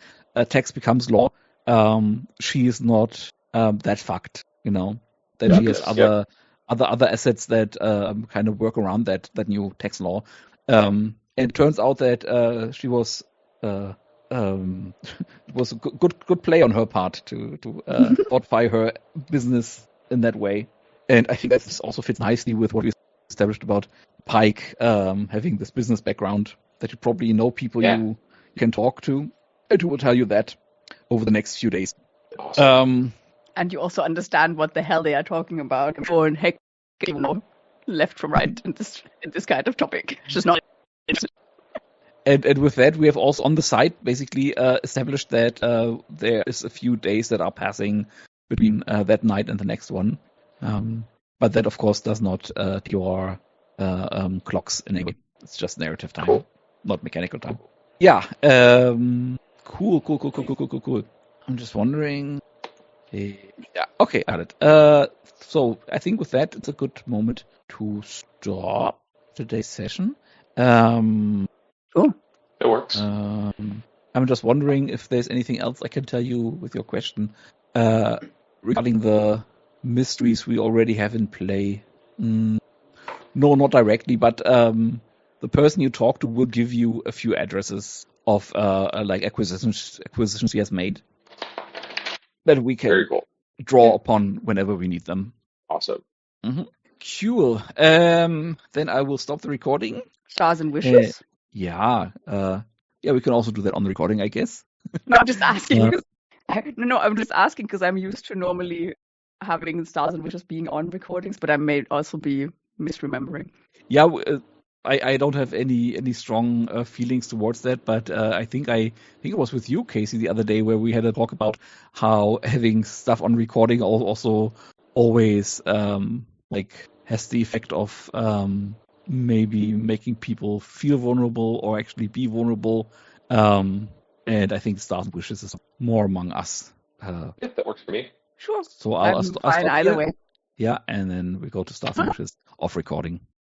tax becomes law, she is not that fucked, you know, that she has other assets that kind of work around that new tax law. And it turns out that she was was a good play on her part to fortify her business in that way. And I think that also fits nicely with what we established about Pike having this business background, that you probably know people you can talk to, and who will tell you that over the next few days. Awesome. And you also understand what the hell they are talking about. For heck, you know, left from right in this kind of topic. Just not interested. And with that, we have also on the site basically established that there is a few days that are passing between that night and the next one. But that, of course, does not your clocks in any way. It's just narrative time, not mechanical time. Yeah. Cool. I'm just wondering. Yeah. Okay, got it. So I think with that, it's a good moment to stop today's session. Cool. It works. I'm just wondering if there's anything else I can tell you with your question regarding the mysteries we already have in play. No, not directly, but the person you talk to will give you a few addresses of like acquisitions he has made that we can draw upon whenever we need them. Awesome. Mm-hmm. Cool. Then I will stop the recording. Stars and wishes. Yeah, we can also do that on the recording, I guess. No, I'm just asking. I'm just asking because I'm used to normally having stars and wishes being on recordings, but I may also be misremembering. Yeah, I don't have any strong feelings towards that, but I think it was with you, Casey, the other day where we had a talk about how having stuff on recording also always like has the effect of maybe making people feel vulnerable or actually be vulnerable. And I think Stars and Wishes is more among us. Yeah, that works for me. Sure. So I'm I'll fine stop either here. way. Yeah, and then we go to Stars and Wishes off recording.